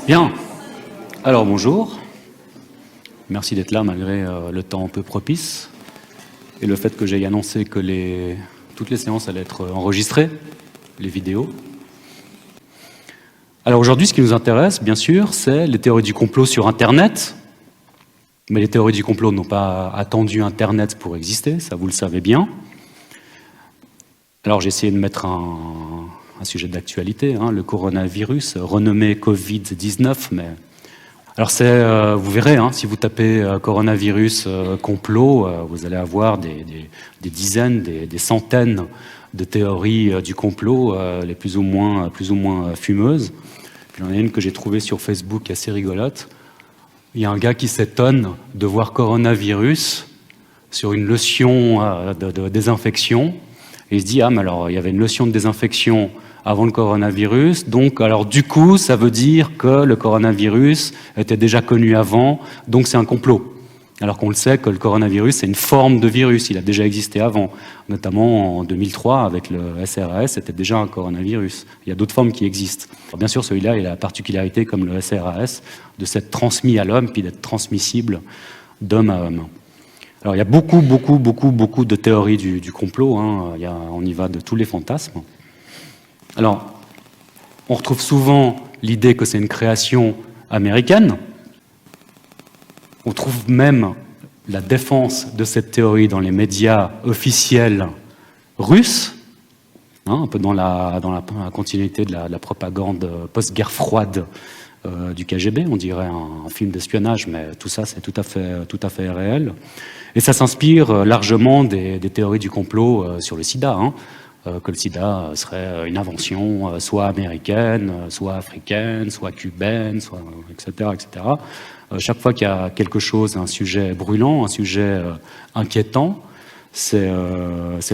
Bien. Alors bonjour. Merci d'être là malgré le temps peu propice et le fait que j'aie annoncé que toutes les séances allaient être enregistrées, les vidéos. Alors aujourd'hui, ce qui nous intéresse, bien sûr, c'est les théories du complot sur Internet. Mais les théories du complot n'ont pas attendu Internet pour exister, ça vous le savez bien. Alors j'ai essayé de mettre un sujet d'actualité, le coronavirus, renommé Covid-19, mais... Alors vous verrez, si vous tapez coronavirus complot, vous allez avoir des dizaines, des centaines de théories du complot, les plus ou moins fumeuses. Puis il y en a une que j'ai trouvée sur Facebook assez rigolote. Il y a un gars qui s'étonne de voir coronavirus sur une lotion de désinfection. Et il se dit, mais alors il y avait une lotion de désinfection avant le coronavirus, donc alors du coup ça veut dire que le coronavirus était déjà connu avant, donc c'est un complot. Alors qu'on le sait que le coronavirus c'est une forme de virus, il a déjà existé avant, notamment en 2003 avec le SRAS, c'était déjà un coronavirus. Il y a d'autres formes qui existent. Alors bien sûr celui-là il a la particularité comme le SRAS de s'être transmis à l'homme puis d'être transmissible d'homme à homme. Alors il y a beaucoup de théories du complot, on y va de tous les fantasmes. Alors, on retrouve souvent l'idée que c'est une création américaine. On trouve même la défense de cette théorie dans les médias officiels russes, un peu dans la continuité de la propagande post-guerre froide du KGB, on dirait un film d'espionnage, mais tout ça c'est tout à fait réel. Et ça s'inspire largement des théories du complot sur le sida, que le sida serait une invention soit américaine, soit africaine, soit cubaine, soit etc. Chaque fois qu'il y a quelque chose, un sujet brûlant, un sujet inquiétant, c'est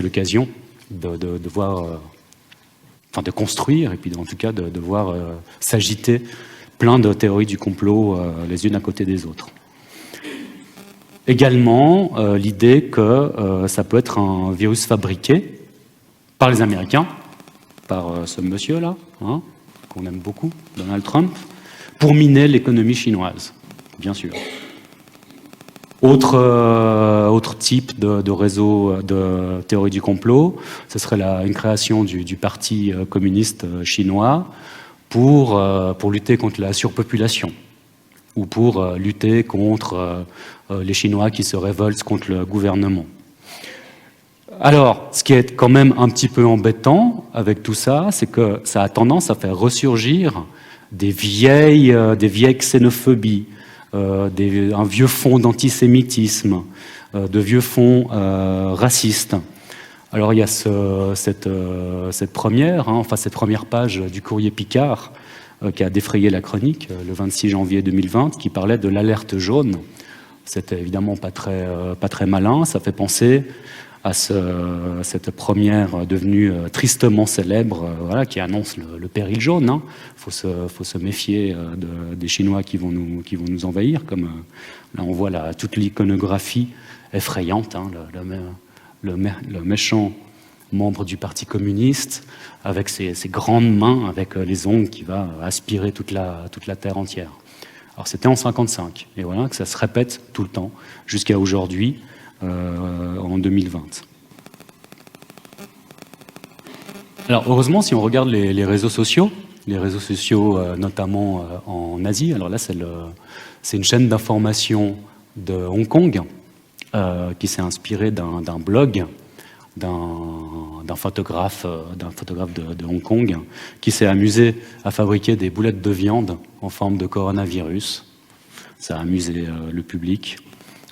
l'occasion de voir, de construire et puis en tout cas de voir s'agiter plein de théories du complot les unes à côté des autres. Également l'idée que ça peut être un virus fabriqué par les Américains, par ce monsieur-là, qu'on aime beaucoup, Donald Trump, pour miner l'économie chinoise, bien sûr. Autre type de réseau de théorie du complot, ce serait une création du parti communiste chinois pour lutter contre la surpopulation ou pour lutter contre les Chinois qui se révoltent contre le gouvernement. Alors, ce qui est quand même un petit peu embêtant avec tout ça, c'est que ça a tendance à faire ressurgir des vieilles xénophobies, un vieux fond d'antisémitisme, de vieux fonds racistes. Alors il y a cette première page du Courrier Picard qui a défrayé la chronique le 26 janvier 2020, qui parlait de l'alerte jaune. C'était évidemment pas très malin, ça fait penser à cette première devenue tristement célèbre, qui annonce le péril jaune. Faut se méfier des Chinois qui vont nous envahir, comme là on voit toute l'iconographie effrayante, le méchant membre du Parti communiste avec ses grandes mains, avec les ongles qui va aspirer toute la terre entière. Alors c'était en 55, et voilà que ça se répète tout le temps jusqu'à aujourd'hui. En 2020. Alors heureusement, si on regarde les réseaux sociaux notamment en Asie, alors là c'est une chaîne d'information de Hong Kong qui s'est inspirée d'un blog d'un photographe de Hong Kong qui s'est amusé à fabriquer des boulettes de viande en forme de coronavirus. Ça a amusé le public.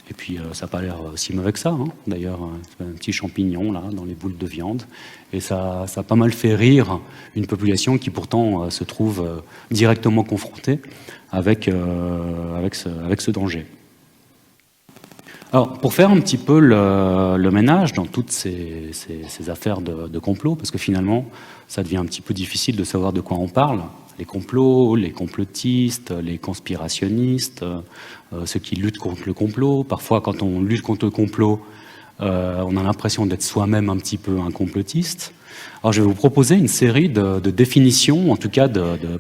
Et puis ça n'a pas l'air si mauvais que ça, D'ailleurs, un petit champignon là dans les boules de viande. Et ça a pas mal fait rire une population qui pourtant se trouve directement confrontée avec ce danger. Alors, pour faire un petit peu le ménage dans toutes ces affaires de complot, parce que finalement, ça devient un petit peu difficile de savoir de quoi on parle. Les complots, les complotistes, les conspirationnistes, ceux qui luttent contre le complot. Parfois, quand on lutte contre le complot, on a l'impression d'être soi-même un petit peu un complotiste. Alors je vais vous proposer une série de définitions, en tout cas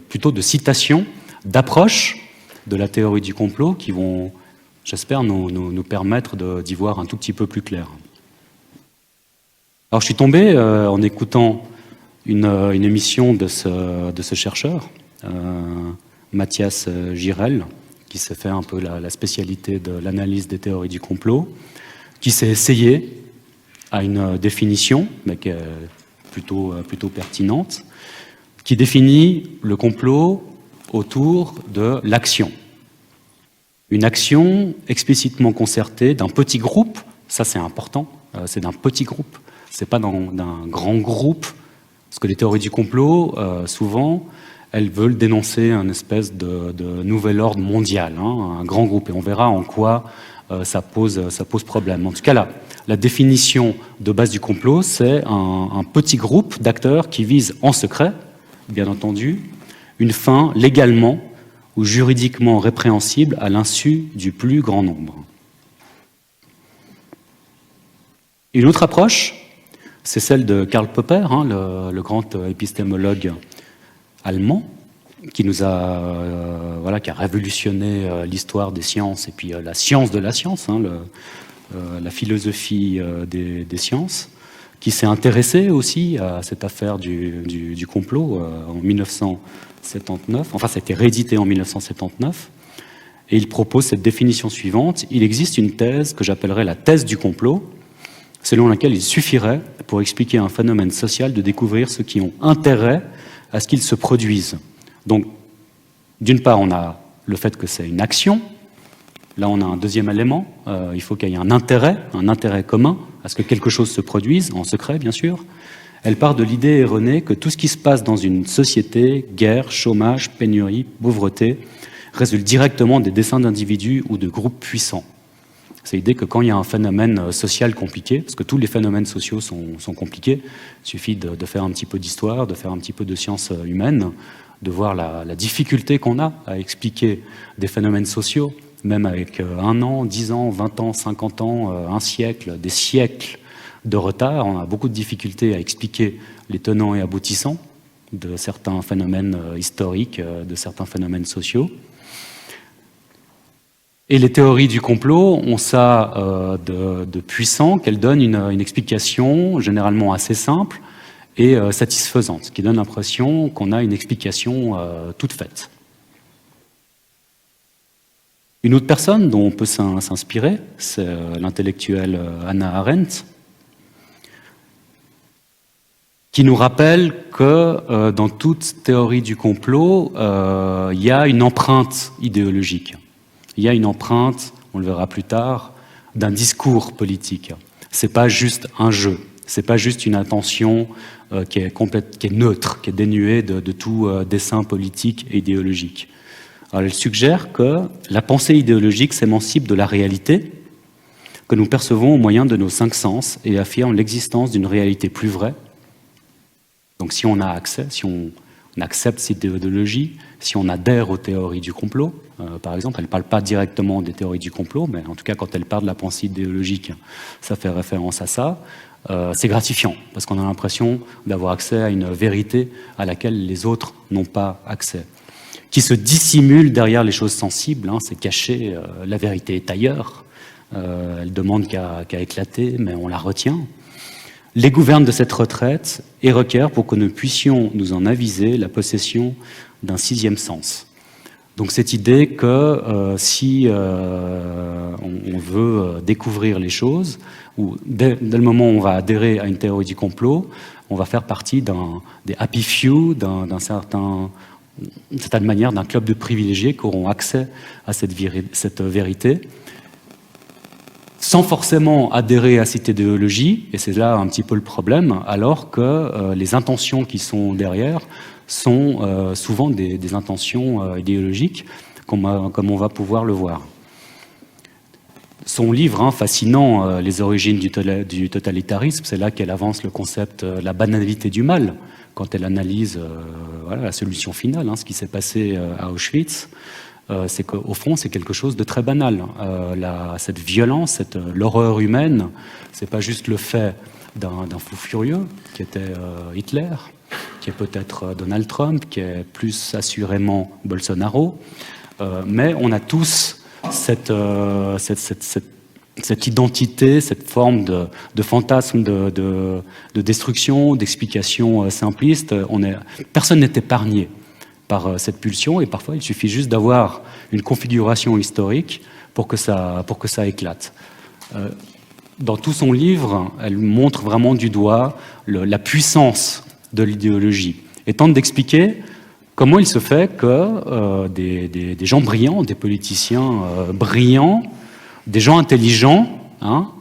plutôt de citations, d'approches de la théorie du complot qui vont, j'espère, nous permettre d'y voir un tout petit peu plus clair. Alors je suis tombé en écoutant une émission de ce chercheur, Mathias Girel, qui s'est fait un peu la spécialité de l'analyse des théories du complot, qui s'est essayé à une définition, mais qui est plutôt pertinente, qui définit le complot autour de l'action. Une action explicitement concertée d'un petit groupe, ça c'est important, c'est d'un petit groupe, c'est pas d'un grand groupe, parce que les théories du complot, souvent, elles veulent dénoncer un espèce de nouvel ordre mondial, un grand groupe, et on verra en quoi ça pose problème. En tout cas, la définition de base du complot, c'est un petit groupe d'acteurs qui visent en secret, bien entendu, une fin légalement ou juridiquement répréhensible à l'insu du plus grand nombre. Une autre approche, c'est celle de Karl Popper, le grand épistémologue allemand, qui nous a, qui a révolutionné l'histoire des sciences et puis la science de la science, la philosophie des sciences, qui s'est intéressé aussi à cette affaire du complot en 1979. Enfin, ça a été réédité en 1979. Et il propose cette définition suivante. Il existe une thèse que j'appellerais la thèse du complot, selon laquelle il suffirait, pour expliquer un phénomène social, de découvrir ceux qui ont intérêt à ce qu'il se produise. Donc, d'une part, on a le fait que c'est une action. Là, on a un deuxième élément. Il faut qu'il y ait un intérêt commun à ce que quelque chose se produise, en secret, bien sûr. Elle part de l'idée erronée que tout ce qui se passe dans une société, guerre, chômage, pénurie, pauvreté, résulte directement des desseins d'individus ou de groupes puissants. C'est l'idée que quand il y a un phénomène social compliqué, parce que tous les phénomènes sociaux sont compliqués, il suffit de faire un petit peu d'histoire, de faire un petit peu de sciences humaines, de voir la difficulté qu'on a à expliquer des phénomènes sociaux, même avec 1 an, 10 ans, 20 ans, 50 ans, un siècle, des siècles de retard. On a beaucoup de difficultés à expliquer les tenants et aboutissants de certains phénomènes historiques, de certains phénomènes sociaux. Et les théories du complot ont ça de puissant qu'elles donnent une explication généralement assez simple et satisfaisante, qui donne l'impression qu'on a une explication toute faite. Une autre personne dont on peut s'inspirer, c'est l'intellectuelle Hannah Arendt, qui nous rappelle que dans toute théorie du complot, il y a une empreinte idéologique. Il y a une empreinte, on le verra plus tard, d'un discours politique. C'est pas juste un jeu, c'est pas juste une intention qui est neutre, qui est dénuée de tout dessein politique et idéologique. Alors, elle suggère que la pensée idéologique s'émancipe de la réalité que nous percevons au moyen de nos 5 sens et affirme l'existence d'une réalité plus vraie. Donc si on a accès, si on accepte cette idéologie, si on adhère aux théories du complot, par exemple, elle ne parle pas directement des théories du complot, mais en tout cas quand elle parle de la pensée idéologique, ça fait référence à ça, c'est gratifiant, parce qu'on a l'impression d'avoir accès à une vérité à laquelle les autres n'ont pas accès, qui se dissimule derrière les choses sensibles, c'est caché, la vérité est ailleurs, elle demande qu'à éclater, mais on la retient. Les gouverne de cette retraite et requiert pour que nous puissions nous en aviser la possession d'un 6e sens. Donc cette idée que si on veut découvrir les choses, ou dès le moment où on va adhérer à une théorie du complot, on va faire partie des happy few, d'une certaine manière d'un club de privilégiés qui auront accès à cette vérité, sans forcément adhérer à cette idéologie, et c'est là un petit peu le problème, alors que les intentions qui sont derrière sont souvent des intentions idéologiques, comme on va pouvoir le voir. Son livre fascinant, Les origines du totalitarisme, c'est là qu'elle avance le concept de la banalité du mal, quand elle analyse la solution finale, ce qui s'est passé à Auschwitz. C'est qu'au fond, c'est quelque chose de très banal. Cette violence, l'horreur humaine, c'est pas juste le fait d'un fou furieux, qui était Hitler, qui est peut-être Donald Trump, qui est plus assurément Bolsonaro. Mais on a tous cette identité, cette forme de fantasme de destruction, d'explication simpliste. Personne n'est épargné par cette pulsion, et parfois il suffit juste d'avoir une configuration historique pour que ça éclate. Dans tout son livre, elle montre vraiment du doigt la puissance de l'idéologie et tente d'expliquer comment il se fait que des gens brillants, des politiciens brillants, des gens intelligents,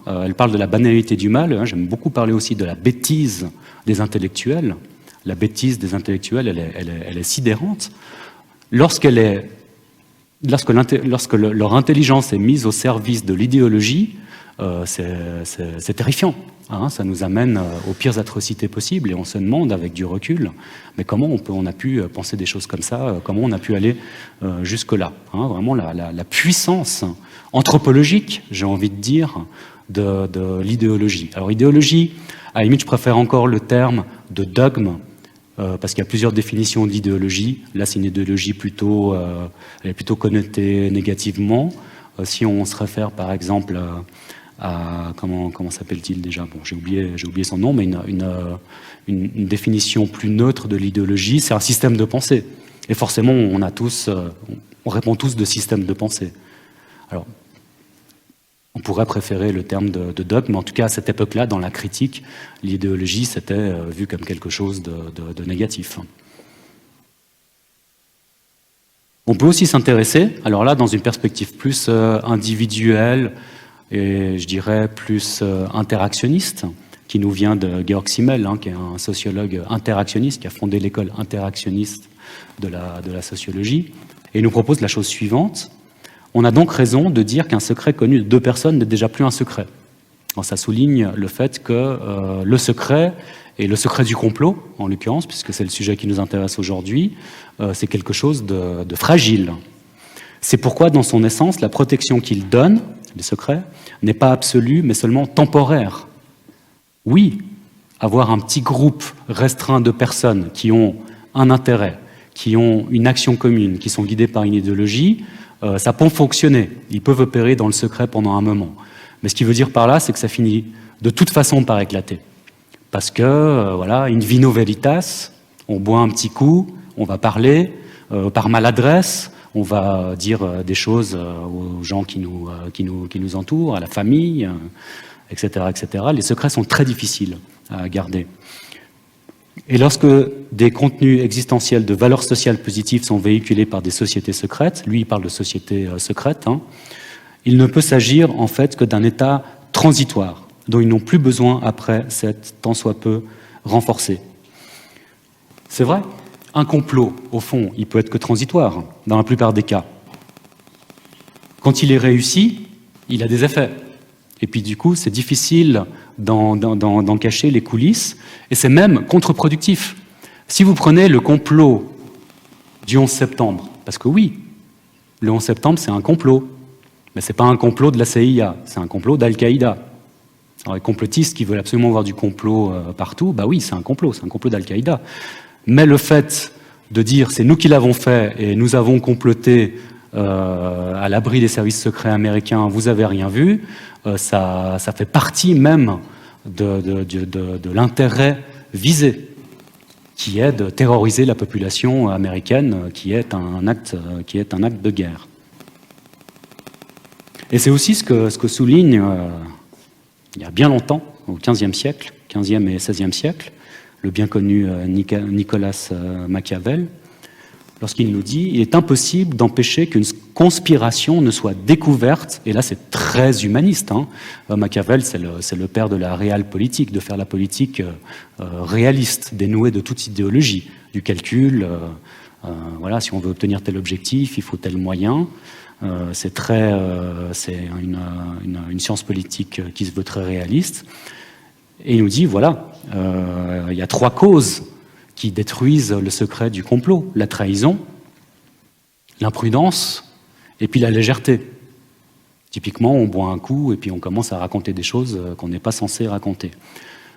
elle parle de la banalité du mal, j'aime beaucoup parler aussi de la bêtise des intellectuels. La bêtise des intellectuels, elle est sidérante. Lorsque leur intelligence est mise au service de l'idéologie, c'est terrifiant. Ça nous amène aux pires atrocités possibles, et on se demande avec du recul, mais comment on a pu penser des choses comme ça, comment on a pu aller jusque-là. Vraiment la puissance anthropologique, j'ai envie de dire, de l'idéologie. Alors idéologie, à la limite, je préfère encore le terme de dogme, parce qu'il y a plusieurs définitions de l'idéologie. Là, c'est une idéologie plutôt connotée négativement. Si on se réfère, par exemple, à comment s'appelle-t-il déjà ? Bon, j'ai oublié son nom, mais une définition plus neutre de l'idéologie, c'est un système de pensée. Et forcément, on répond tous de système de pensée. Alors, on pourrait préférer le terme de dogme, mais en tout cas, à cette époque-là, dans la critique, l'idéologie, c'était vu comme quelque chose de négatif. On peut aussi s'intéresser, alors là, dans une perspective plus individuelle, et je dirais plus interactionniste, qui nous vient de Georg Simmel, qui est un sociologue interactionniste, qui a fondé l'école interactionniste de la sociologie, et il nous propose la chose suivante. On a donc raison de dire qu'un secret connu de deux personnes n'est déjà plus un secret. Alors, ça souligne le fait que le secret, et le secret du complot, en l'occurrence, puisque c'est le sujet qui nous intéresse aujourd'hui, c'est quelque chose de fragile. C'est pourquoi, dans son essence, la protection qu'il donne, les secrets, n'est pas absolue, mais seulement temporaire. Oui, avoir un petit groupe restreint de personnes qui ont un intérêt, qui ont une action commune, qui sont guidées par une idéologie, ça peut fonctionner. Ils peuvent opérer dans le secret pendant un moment. Mais ce qui veut dire par là, c'est que ça finit de toute façon par éclater. Parce que, voilà, in vino veritas, on boit un petit coup, on va parler, par maladresse, on va dire des choses aux gens qui nous entourent, à la famille, etc., etc. Les secrets sont très difficiles à garder. Et lorsque des contenus existentiels de valeurs sociales positives sont véhiculés par des sociétés secrètes, lui il parle de sociétés secrètes, il ne peut s'agir en fait que d'un état transitoire, dont ils n'ont plus besoin après s'être tant soit peu renforcés. C'est vrai, un complot, au fond, il peut être que transitoire, dans la plupart des cas. Quand il est réussi, il a des effets. Et puis du coup, c'est difficile d'en cacher les coulisses, et c'est même contre-productif. Si vous prenez le complot du 11 septembre, parce que oui, le 11 septembre, c'est un complot, mais ce n'est pas un complot de la CIA, c'est un complot d'Al-Qaïda. Alors les complotistes qui veulent absolument voir du complot partout, bah oui, c'est un complot d'Al-Qaïda. Mais le fait de dire c'est nous qui l'avons fait et nous avons comploté à l'abri des services secrets américains, vous n'avez rien vu, ça fait partie même de l'intérêt visé, qui est de terroriser la population américaine, qui est un acte de guerre. Et c'est aussi ce que souligne, il y a bien longtemps, au XVe siècle, XVe et XVIe siècle, le bien connu Nicolas Machiavel, lorsqu'il nous dit « Il est impossible d'empêcher qu'une conspiration ne soit découverte », et là c'est très humaniste, Machiavel c'est le père de la réelle politique, de faire la politique réaliste, dénouée de toute idéologie, du calcul, voilà, si on veut obtenir tel objectif, il faut tel moyen, c'est une science politique qui se veut très réaliste, et il nous dit voilà, il y a trois causes qui détruisent le secret du complot, la trahison, l'imprudence et puis la légèreté. Typiquement, on boit un coup et puis on commence à raconter des choses qu'on n'est pas censé raconter.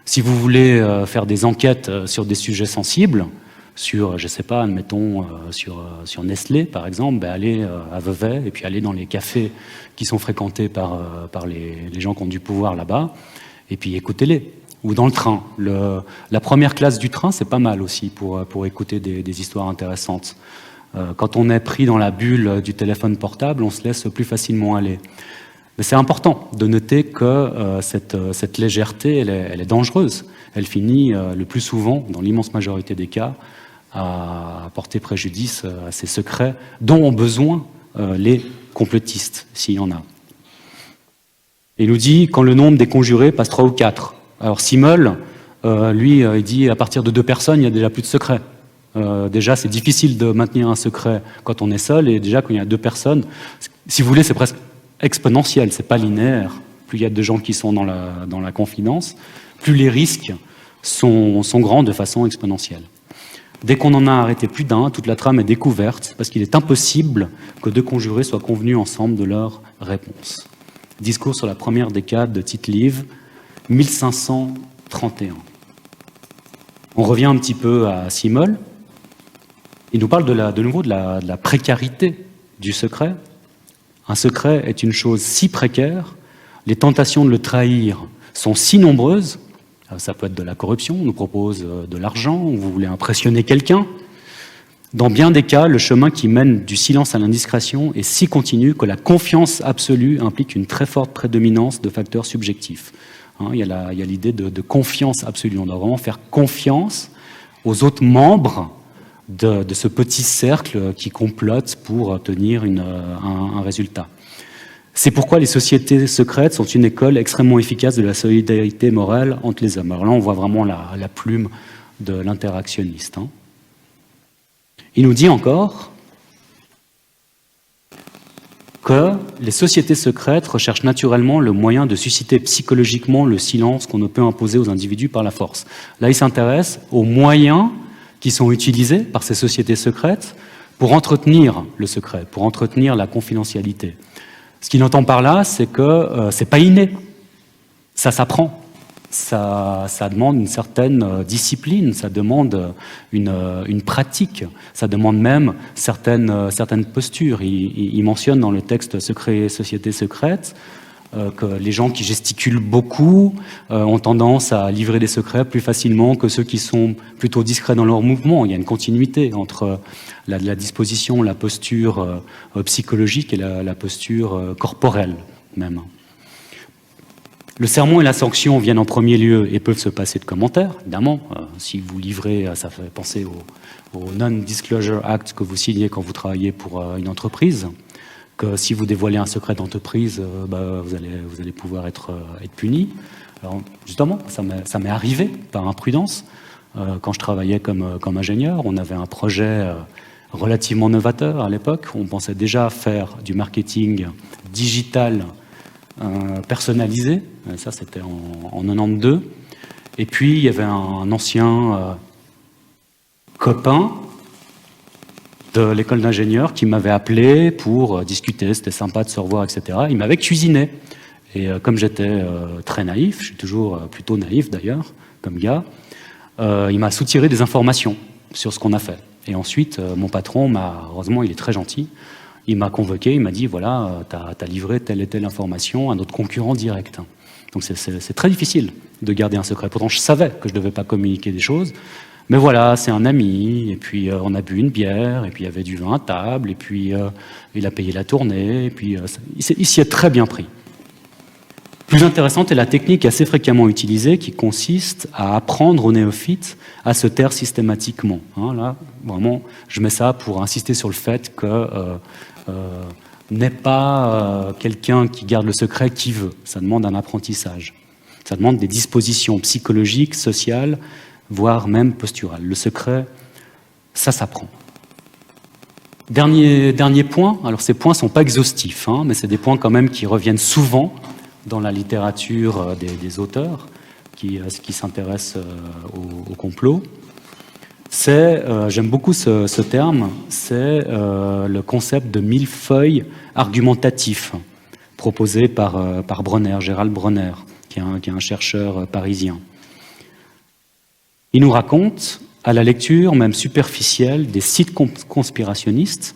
Si vous voulez faire des enquêtes sur des sujets sensibles, sur, je sais pas, admettons, sur Nestlé, par exemple, ben allez à Vevey, et puis allez dans les cafés qui sont fréquentés par les gens qui ont du pouvoir là-bas, et puis écoutez-les. Ou dans le train. La première classe du train, c'est pas mal aussi pour écouter des histoires intéressantes. Quand on est pris dans la bulle du téléphone portable, on se laisse plus facilement aller. Mais c'est important de noter que cette légèreté, elle est dangereuse. Elle finit le plus souvent, dans l'immense majorité des cas, à porter préjudice à ces secrets dont ont besoin les complotistes, s'il y en a. Il nous dit quand le nombre des conjurés passe 3 ou 4. Alors Simmel, lui, il dit à partir de 2 personnes, il n'y a déjà plus de secret. Déjà, c'est difficile de maintenir un secret quand on est seul, et déjà quand il y a 2 personnes, si vous voulez, c'est presque exponentiel, c'est pas linéaire. Plus il y a de gens qui sont dans la confidence, plus les risques sont grands de façon exponentielle. Dès qu'on en a arrêté plus d'un, toute la trame est découverte, parce qu'il est impossible que 2 conjurés soient convenus ensemble de leur réponse. Discours sur la première décade de Tite-Live, 1531. On revient un petit peu à Simmel. Il nous parle de nouveau de la précarité du secret. Un secret est une chose si précaire, les tentations de le trahir sont si nombreuses. Ça peut être de la corruption, on nous propose de l'argent, vous voulez impressionner quelqu'un. Dans bien des cas, le chemin qui mène du silence à l'indiscrétion est si continu que la confiance absolue implique une très forte prédominance de facteurs subjectifs. Il y a l'idée de confiance absolue. On doit vraiment faire confiance aux autres membres de ce petit cercle qui complote pour obtenir un résultat. C'est pourquoi les sociétés secrètes sont une école extrêmement efficace de la solidarité morale entre les hommes. Alors là, on voit vraiment la plume de l'interactionniste. Il nous dit encore que les sociétés secrètes recherchent naturellement le moyen de susciter psychologiquement le silence qu'on ne peut imposer aux individus par la force. Là, il s'intéresse aux moyens qui sont utilisés par ces sociétés secrètes pour entretenir le secret, pour entretenir la confidentialité. Ce qu'il entend par là, c'est que c'est pas inné, ça s'apprend, ça demande une certaine discipline, ça demande une pratique, ça demande même certaines postures. Il mentionne dans le texte Secret, Société secrète que les gens qui gesticulent beaucoup ont tendance à livrer des secrets plus facilement que ceux qui sont plutôt discrets dans leurs mouvements. Il y a une continuité entre la disposition, la posture psychologique et la posture corporelle même. Le sermon et la sanction viennent en premier lieu et peuvent se passer de commentaires, évidemment. Si vous livrez, ça fait penser au Non-Disclosure Act que vous signez quand vous travaillez pour une entreprise, que si vous dévoilez un secret d'entreprise, vous allez pouvoir être puni. Alors, justement, ça m'est arrivé par imprudence. Quand je travaillais comme ingénieur, on avait un projet relativement novateur à l'époque. On pensait déjà faire du marketing digital personnalisé. Ça, c'était en 92. Et puis, il y avait un ancien copain de l'école d'ingénieur qui m'avait appelé pour discuter, c'était sympa de se revoir, etc. Il m'avait cuisiné. Et comme j'étais très naïf, je suis toujours plutôt naïf d'ailleurs, comme gars, il m'a soutiré des informations sur ce qu'on a fait. Et ensuite, mon patron heureusement, il est très gentil, il m'a convoqué, il m'a dit, voilà, t'as livré telle et telle information à notre concurrent direct. Donc c'est très difficile de garder un secret. Pourtant, je savais que je ne devais pas communiquer des choses. Mais voilà, c'est un ami, et puis on a bu une bière, et puis il y avait du vin à table, et puis il a payé la tournée, et puis il s'y est très bien pris. Plus intéressante est la technique assez fréquemment utilisée qui consiste à apprendre aux néophytes à se taire systématiquement. Là, vraiment, je mets ça pour insister sur le fait que n'est pas quelqu'un qui garde le secret qui veut. Ça demande un apprentissage. Ça demande des dispositions psychologiques, sociales, voire même posturales. Le secret, ça s'apprend. Dernier point, alors ces points ne sont pas exhaustifs, mais c'est des points quand même qui reviennent souvent dans la littérature des auteurs qui s'intéressent au complot. J'aime beaucoup ce terme, c'est le concept de millefeuille argumentatif proposé par Bronner, Gérald Bronner, qui est un chercheur parisien. Il nous raconte, à la lecture même superficielle des sites conspirationnistes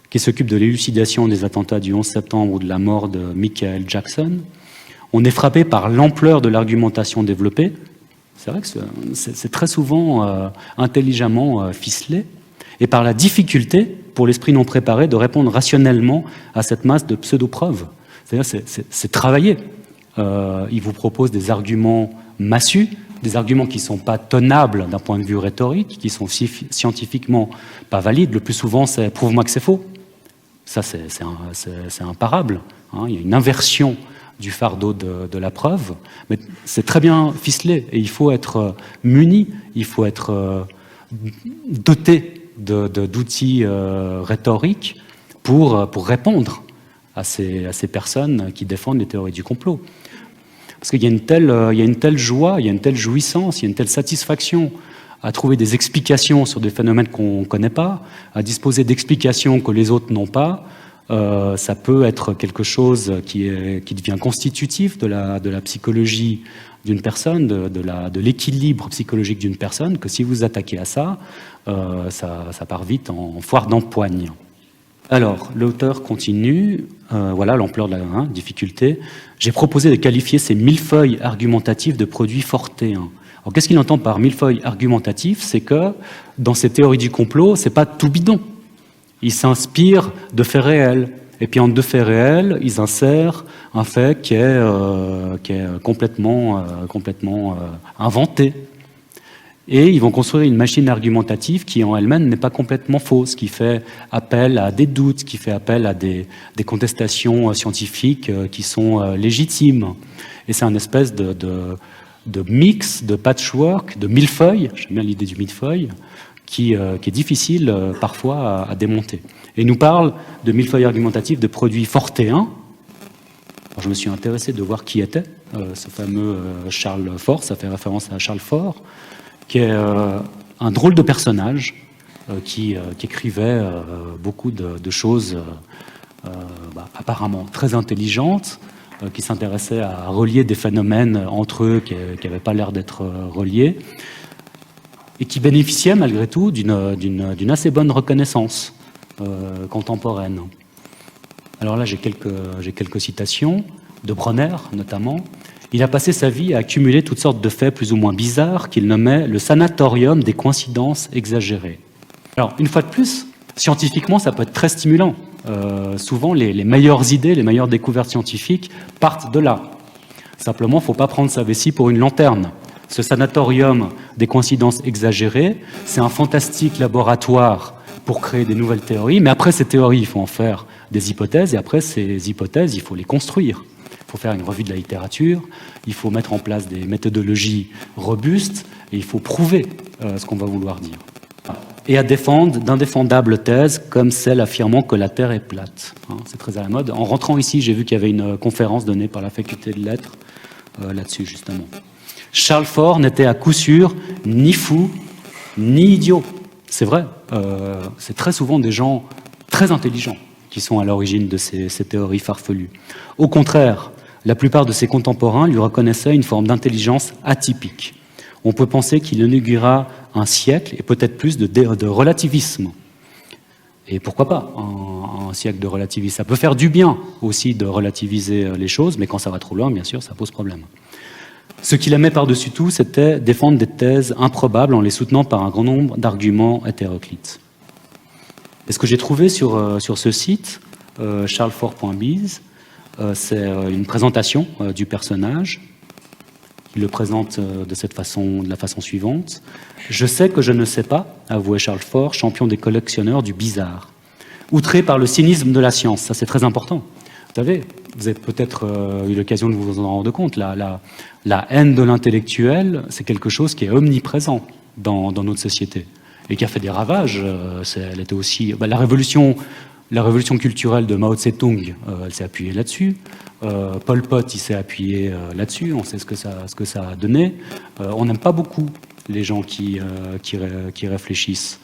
qui s'occupent de l'élucidation des attentats du 11 septembre ou de la mort de Michael Jackson, on est frappé par l'ampleur de l'argumentation développée. C'est vrai que c'est très souvent intelligemment ficelé, et par la difficulté pour l'esprit non préparé de répondre rationnellement à cette masse de pseudo-preuves. C'est-à-dire c'est travaillé. Il vous propose des arguments massus, des arguments qui ne sont pas tenables d'un point de vue rhétorique, qui sont scientifiquement pas valides. Le plus souvent, c'est « prouve-moi que c'est faux ». Ça, c'est imparable. Hein. Il y a une inversion du fardeau de la preuve, mais c'est très bien ficelé, et il faut être muni, il faut être doté d'outils rhétoriques pour répondre à ces personnes qui défendent les théories du complot. Parce qu'il y a une telle joie, il y a une telle jouissance, il y a une telle satisfaction à trouver des explications sur des phénomènes qu'on ne connaît pas, à disposer d'explications que les autres n'ont pas. Ça peut être quelque chose qui devient constitutif de la psychologie d'une personne, de l'équilibre psychologique d'une personne, que si vous attaquez à ça, ça part vite en foire d'empoigne. Alors, l'auteur continue, voilà l'ampleur de la difficulté. J'ai proposé de qualifier ces millefeuilles argumentatifs de produits fortéens. Alors, qu'est-ce qu'il entend par millefeuille argumentatif? C'est que dans ces théories du complot, c'est pas tout bidon. Ils s'inspirent de faits réels. Et puis, en deux faits réels, ils insèrent un fait qui est complètement inventé. Et ils vont construire une machine argumentative qui, en elle-même, n'est pas complètement fausse, qui fait appel à des doutes, qui fait appel à des contestations scientifiques qui sont légitimes. Et c'est un espèce de mix, de patchwork, de millefeuille, j'aime bien l'idée du millefeuille, qui est difficile parfois à démonter. Et il nous parle de millefeuille argumentative de produits fortéens. Alors, je me suis intéressé de voir qui était ce fameux Charles Fort, ça fait référence à Charles Fort, qui est un drôle de personnage qui écrivait beaucoup de choses apparemment très intelligentes, qui s'intéressait à relier des phénomènes entre eux qui n'avaient pas l'air d'être reliés, et qui bénéficiait malgré tout d'une assez bonne reconnaissance contemporaine. Alors là, j'ai quelques citations de Bronner, notamment. Il a passé sa vie à accumuler toutes sortes de faits plus ou moins bizarres qu'il nommait le sanatorium des coïncidences exagérées. Alors, une fois de plus, scientifiquement, ça peut être très stimulant. Souvent, les meilleures idées, les meilleures découvertes scientifiques partent de là. Simplement, il ne faut pas prendre sa vessie pour une lanterne. Ce sanatorium des coïncidences exagérées, c'est un fantastique laboratoire pour créer des nouvelles théories, mais après ces théories, il faut en faire des hypothèses, et après ces hypothèses, il faut les construire. Il faut faire une revue de la littérature, il faut mettre en place des méthodologies robustes, et il faut prouver ce qu'on va vouloir dire. Et à défendre d'indéfendables thèses comme celle affirmant que la Terre est plate. C'est très à la mode. En rentrant ici, j'ai vu qu'il y avait une conférence donnée par la faculté de lettres là-dessus, justement. Charles Fort n'était à coup sûr ni fou, ni idiot. C'est vrai, c'est très souvent des gens très intelligents qui sont à l'origine de ces théories farfelues. Au contraire, la plupart de ses contemporains lui reconnaissaient une forme d'intelligence atypique. On peut penser qu'il inaugura un siècle, et peut-être plus, de relativisme. Et pourquoi pas un siècle de relativisme? Ça peut faire du bien aussi de relativiser les choses, mais quand ça va trop loin, bien sûr, ça pose problème. Ce qu'il aimait par-dessus tout, c'était défendre des thèses improbables en les soutenant par un grand nombre d'arguments hétéroclites. Et ce que j'ai trouvé sur ce site, charlesfort.biz, c'est une présentation du personnage. Il le présente de la façon suivante. « Je sais que je ne sais pas, avouait Charles Fort, champion des collectionneurs du bizarre. Outré par le cynisme de la science. » Ça, c'est très important. Vous savez, vous avez peut-être eu l'occasion de vous en rendre compte. La haine de l'intellectuel, c'est quelque chose qui est omniprésent dans notre société et qui a fait des ravages. Elle était aussi la révolution culturelle de Mao Tse-tung, elle s'est appuyée là-dessus. Pol Pot, il s'est appuyé là-dessus. On sait ce que ça a donné. On n'aime pas beaucoup les gens qui réfléchissent.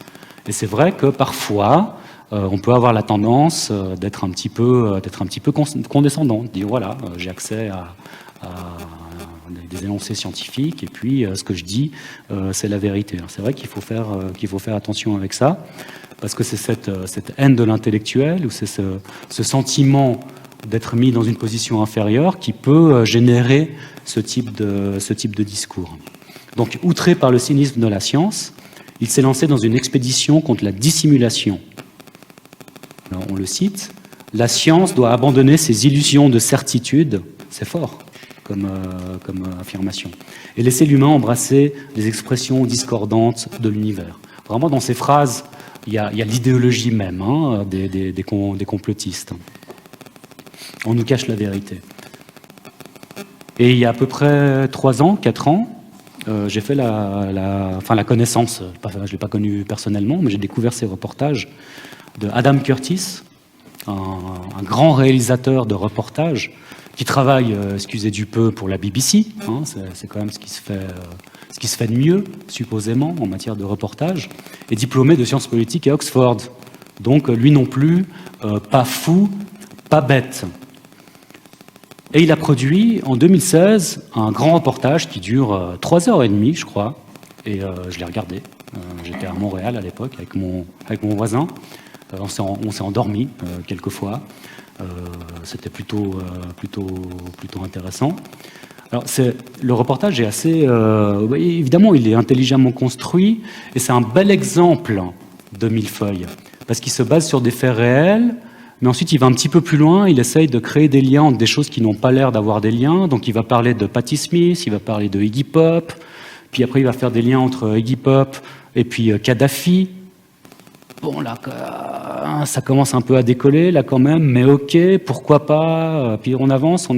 Et c'est vrai que parfois, on peut avoir la tendance d'être un petit peu condescendant, de dire voilà, j'ai accès à des énoncés scientifiques, et puis ce que je dis, c'est la vérité. C'est vrai qu'il faut faire attention avec ça, parce que c'est cette haine de l'intellectuel, ou c'est ce sentiment d'être mis dans une position inférieure qui peut générer ce type de discours. Donc, outré par le cynisme de la science, il s'est lancé dans une expédition contre la dissimulation. Alors, on le cite, « La science doit abandonner ses illusions de certitude », c'est fort comme affirmation, et laisser l'humain embrasser les expressions discordantes de l'univers. Vraiment, dans ces phrases, il y a l'idéologie même des complotistes. On nous cache la vérité. Et il y a à peu près 3 ans, 4 ans, j'ai fait la connaissance, je ne l'ai pas connu personnellement, mais j'ai découvert ces reportages de Adam Curtis, un grand réalisateur de reportages qui travaille, excusez du peu, pour la BBC. C'est quand même ce qui se fait de mieux, supposément, en matière de reportage, et diplômé de sciences politiques à Oxford. Donc, lui non plus, pas fou, pas bête. Et il a produit, en 2016, un grand reportage qui dure 3h30, je crois, et je l'ai regardé. J'étais à Montréal à l'époque, avec mon voisin. On s'est endormi quelquefois. C'était plutôt intéressant. Alors, le reportage est assez... évidemment, il est intelligemment construit, et c'est un bel exemple de millefeuille, parce qu'il se base sur des faits réels, mais ensuite, il va un petit peu plus loin, il essaye de créer des liens entre des choses qui n'ont pas l'air d'avoir des liens. Donc, il va parler de Patti Smith, il va parler de Iggy Pop, puis après, il va faire des liens entre Iggy Pop et puis Kadhafi. Bon, là, ça commence un peu à décoller, là, quand même, mais ok, pourquoi pas. Puis on avance. Et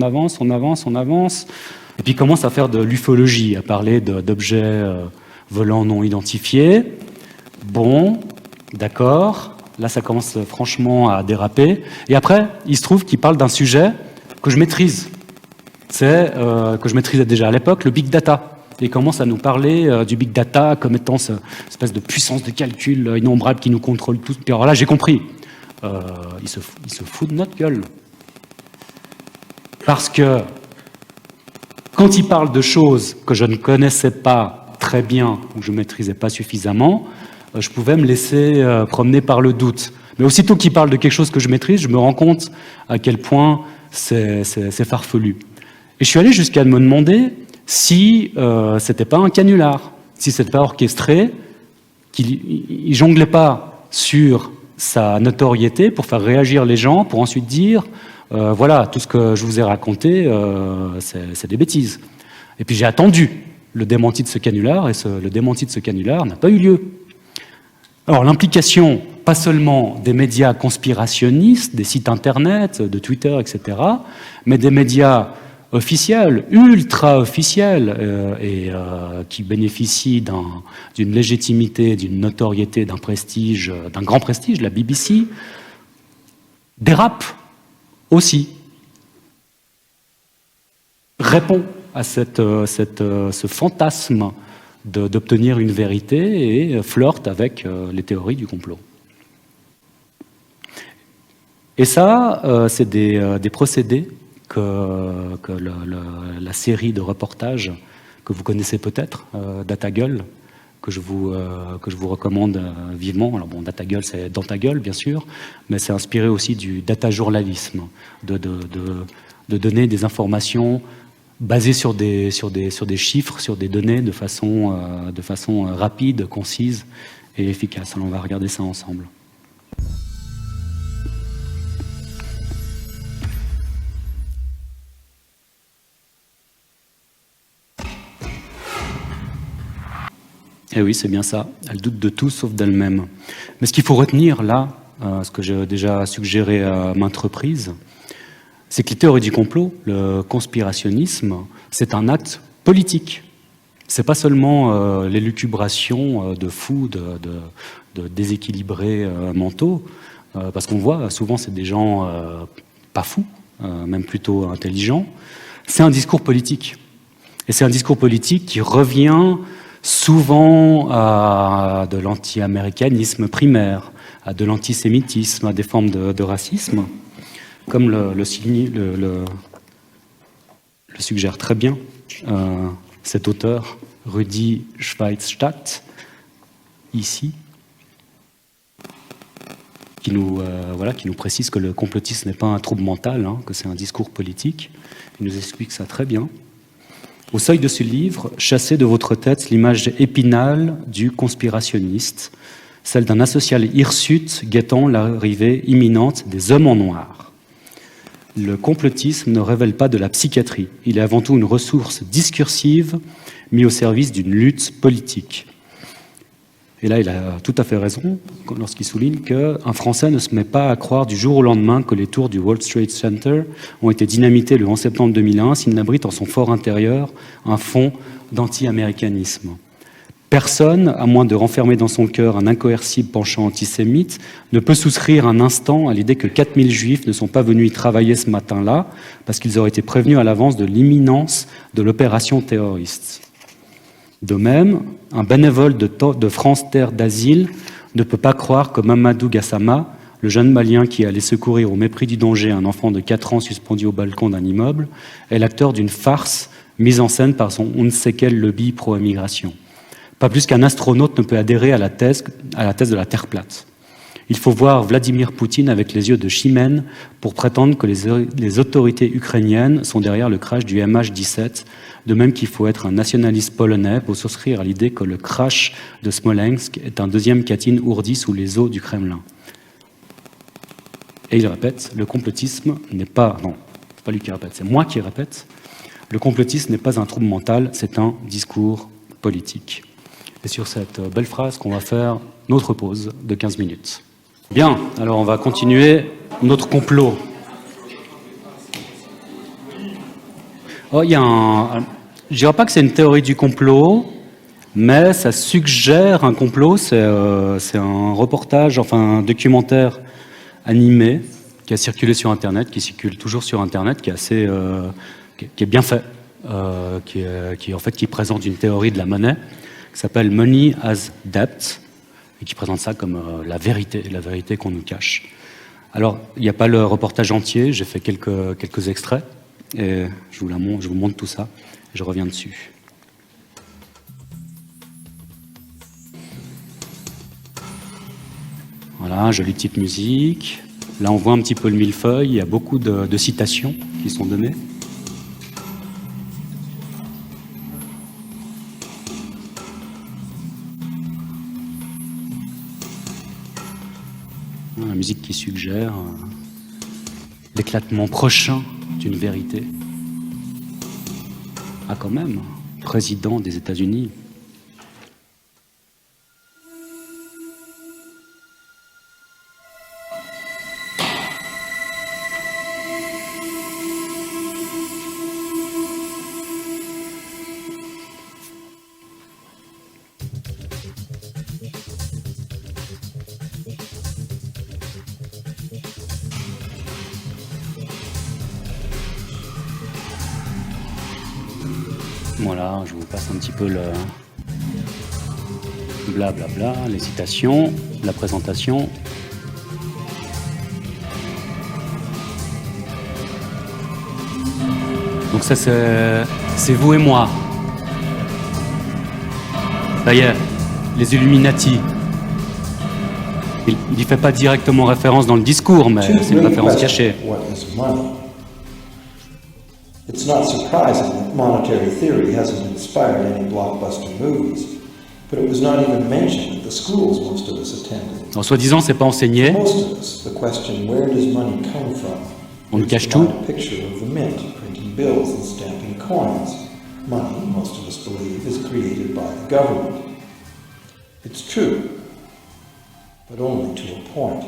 puis, il commence à faire de l'ufologie, à parler d'objets volants non identifiés. Bon, d'accord. Là, ça commence franchement à déraper. Et après, il se trouve qu'il parle d'un sujet que je maîtrise. Que je maîtrisais déjà à l'époque, le big data. Et il commence à nous parler du big data comme étant cette espèce de puissance de calcul innombrable qui nous contrôle tous. Puis alors là, j'ai compris. Il se fout de notre gueule. Parce que quand il parle de choses que je ne connaissais pas très bien ou que je ne maîtrisais pas suffisamment, je pouvais me laisser promener par le doute. Mais aussitôt qu'il parle de quelque chose que je maîtrise, je me rends compte à quel point c'est farfelu. Et je suis allé jusqu'à me demander si c'était pas un canular, si c'était pas orchestré, qu'il jonglait pas sur sa notoriété pour faire réagir les gens, pour ensuite dire voilà, tout ce que je vous ai raconté, c'est des bêtises. Et puis j'ai attendu le démenti de ce canular, et le démenti de ce canular n'a pas eu lieu. Alors l'implication, pas seulement des médias conspirationnistes, des sites internet, de Twitter, etc., mais des médias officiels, ultra-officiels, qui bénéficient d'une légitimité, d'une notoriété, d'un prestige, d'un grand prestige, la BBC, dérape aussi, répond à ce fantasme d'obtenir une vérité et flirte avec les théories du complot. Et ça, c'est des procédés que la série de reportages que vous connaissez peut-être, DataGueule, que je vous recommande vivement. Alors bon, DataGueule, c'est dans ta gueule, bien sûr, mais c'est inspiré aussi du data-journalisme, de donner des informations basées sur des chiffres, sur des données de façon rapide, concise et efficace. Alors on va regarder ça ensemble. Eh oui, c'est bien ça. Elle doute de tout sauf d'elle-même. Mais ce qu'il faut retenir là, ce que j'ai déjà suggéré à maintes reprises, c'est que les théories du complot, le conspirationnisme, c'est un acte politique. C'est pas seulement l'élucubration de fous, de déséquilibrés mentaux, parce qu'on voit souvent c'est des gens pas fous, même plutôt intelligents. C'est un discours politique. Et c'est un discours politique qui revient souvent à de l'anti-américanisme primaire, à de l'antisémitisme, à des formes de racisme, comme le suggère très bien cet auteur, Rudi Schweizstadt, ici, qui nous précise que le complotisme n'est pas un trouble mental, hein, que c'est un discours politique. Il nous explique ça très bien. Au seuil de ce livre, chassez de votre tête l'image épinale du conspirationniste, celle d'un asocial hirsute guettant l'arrivée imminente des hommes en noir. Le complotisme ne révèle pas de la psychiatrie. Il est avant tout une ressource discursive mise au service d'une lutte politique. Et là, il a tout à fait raison lorsqu'il souligne qu'un Français ne se met pas à croire du jour au lendemain que les tours du World Trade Center ont été dynamitées le 11 septembre 2001 s'il n'abrite en son fort intérieur un fond d'anti-américanisme. Personne, à moins de renfermer dans son cœur un incoercible penchant antisémite, ne peut souscrire un instant à l'idée que 4000 juifs ne sont pas venus y travailler ce matin-là parce qu'ils auraient été prévenus à l'avance de l'imminence de l'opération terroriste. De même, un bénévole de France Terre d'Asile ne peut pas croire que Mamadou Gassama, le jeune Malien qui allait secourir au mépris du danger un enfant de 4 ans suspendu au balcon d'un immeuble, est l'acteur d'une farce mise en scène par son on ne sait quel lobby pro-immigration. Pas plus qu'un astronaute ne peut adhérer à la thèse de la Terre plate. Il faut voir Vladimir Poutine avec les yeux de Chimène pour prétendre que les autorités ukrainiennes sont derrière le crash du MH17, de même qu'il faut être un nationaliste polonais pour souscrire à l'idée que le crash de Smolensk est un deuxième Katyn ourdi sous les eaux du Kremlin. Et il répète, le complotisme n'est pas... Non, c'est pas lui qui répète, c'est moi qui répète. Le complotisme n'est pas un trouble mental, c'est un discours politique. Et sur cette belle phrase qu'on va faire notre pause de 15 minutes. Bien, alors on va continuer notre complot. Oh, il y a je dirais pas que c'est une théorie du complot, mais ça suggère un complot. C'est un reportage, enfin un documentaire animé qui a circulé sur Internet, qui circule toujours sur Internet, qui est assez, qui est bien fait, qui présente une théorie de la monnaie qui s'appelle Money as Debt et qui présente ça comme la vérité qu'on nous cache. Alors, il n'y a pas le reportage entier, j'ai fait quelques extraits et je vous montre tout ça et je reviens dessus. Voilà, jolie petite musique. Là, on voit un petit peu le millefeuille, il y a beaucoup de citations qui sont données. La musique qui suggère l'éclatement prochain d'une vérité. Ah, quand même, président des États-Unis. Voilà, je vous passe un petit peu le blablabla, les citations, la présentation. Donc ça, c'est vous et moi. Ça y est, les Illuminati. Il n'y fait pas directement référence dans le discours, mais c'est une référence cachée. It's not surprising that monetary theory hasn't inspired any blockbuster movies, but it was not even mentioned at the schools most of us attended. En soi-disant, c'est pas enseigné. Most of us, the question where does money come from? On nous cache tout. A picture of the mint printing bills and stamping coins. Money, most of us believe, is created by the government. It's true, but only to a point.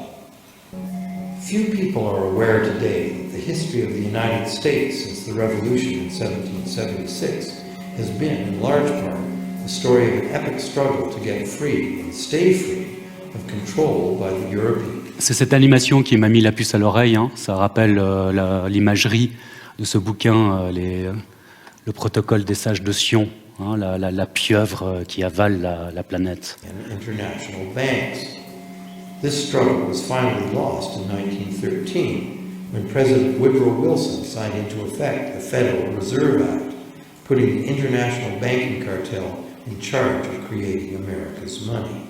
Few people are aware today that the history of the United States since the Revolution in 1776 has been, in large part, the story of an epic struggle to get free and stay free of control by the Europeans. C'est cette animation qui m'a mis la puce à l'oreille. Hein. Ça rappelle l'imagerie de ce bouquin, le protocole des sages de Sion, hein, la pieuvre qui avale la planète. And international banks. This struggle was finally lost in 1913 when President Woodrow Wilson signed into effect the Federal Reserve Act, putting the international banking cartel in charge of creating America's money.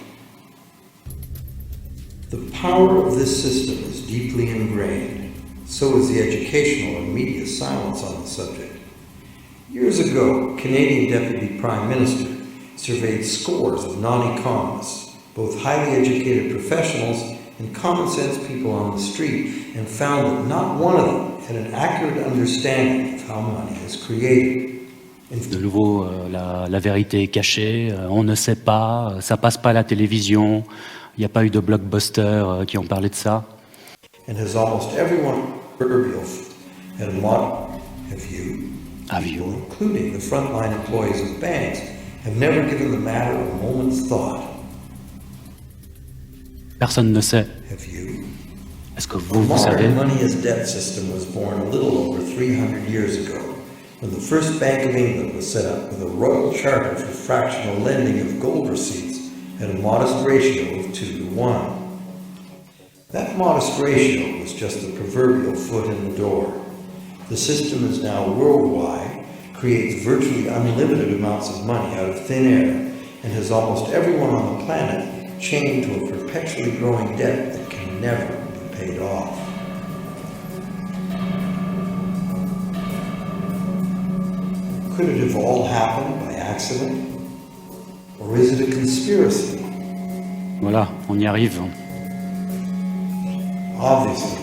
The power of this system is deeply ingrained. So is the educational and media silence on the subject. Years ago, Canadian Deputy Prime Minister surveyed scores of non-economists, both highly educated professionals and common-sense people on the street, and found that not one of them had an accurate understanding of how money is created. De nouveau, la vérité est cachée, on ne sait pas, ça passe pas à la télévision, il n'y a pas eu de blockbusters qui ont parlé de ça. And has almost everyone proverbial had a lot of you, people, including the frontline employees of banks, have never given the matter a moment's thought. Personne ne sait. Have you? Est-ce que vous savez? The money as debt system was born a little over 300 years ago, when the first Bank of England was set up with a royal charter for fractional lending of gold receipts at a modest ratio of 2 to 1. That modest ratio was just the proverbial foot in the door. The system is now worldwide, creates virtually unlimited amounts of money out of thin air, and has almost everyone on the planet chained to a perpetually growing debt that can never be paid off. Could it have all happened by accident? Or is it a conspiracy? Voilà, on y arrive. Obviously,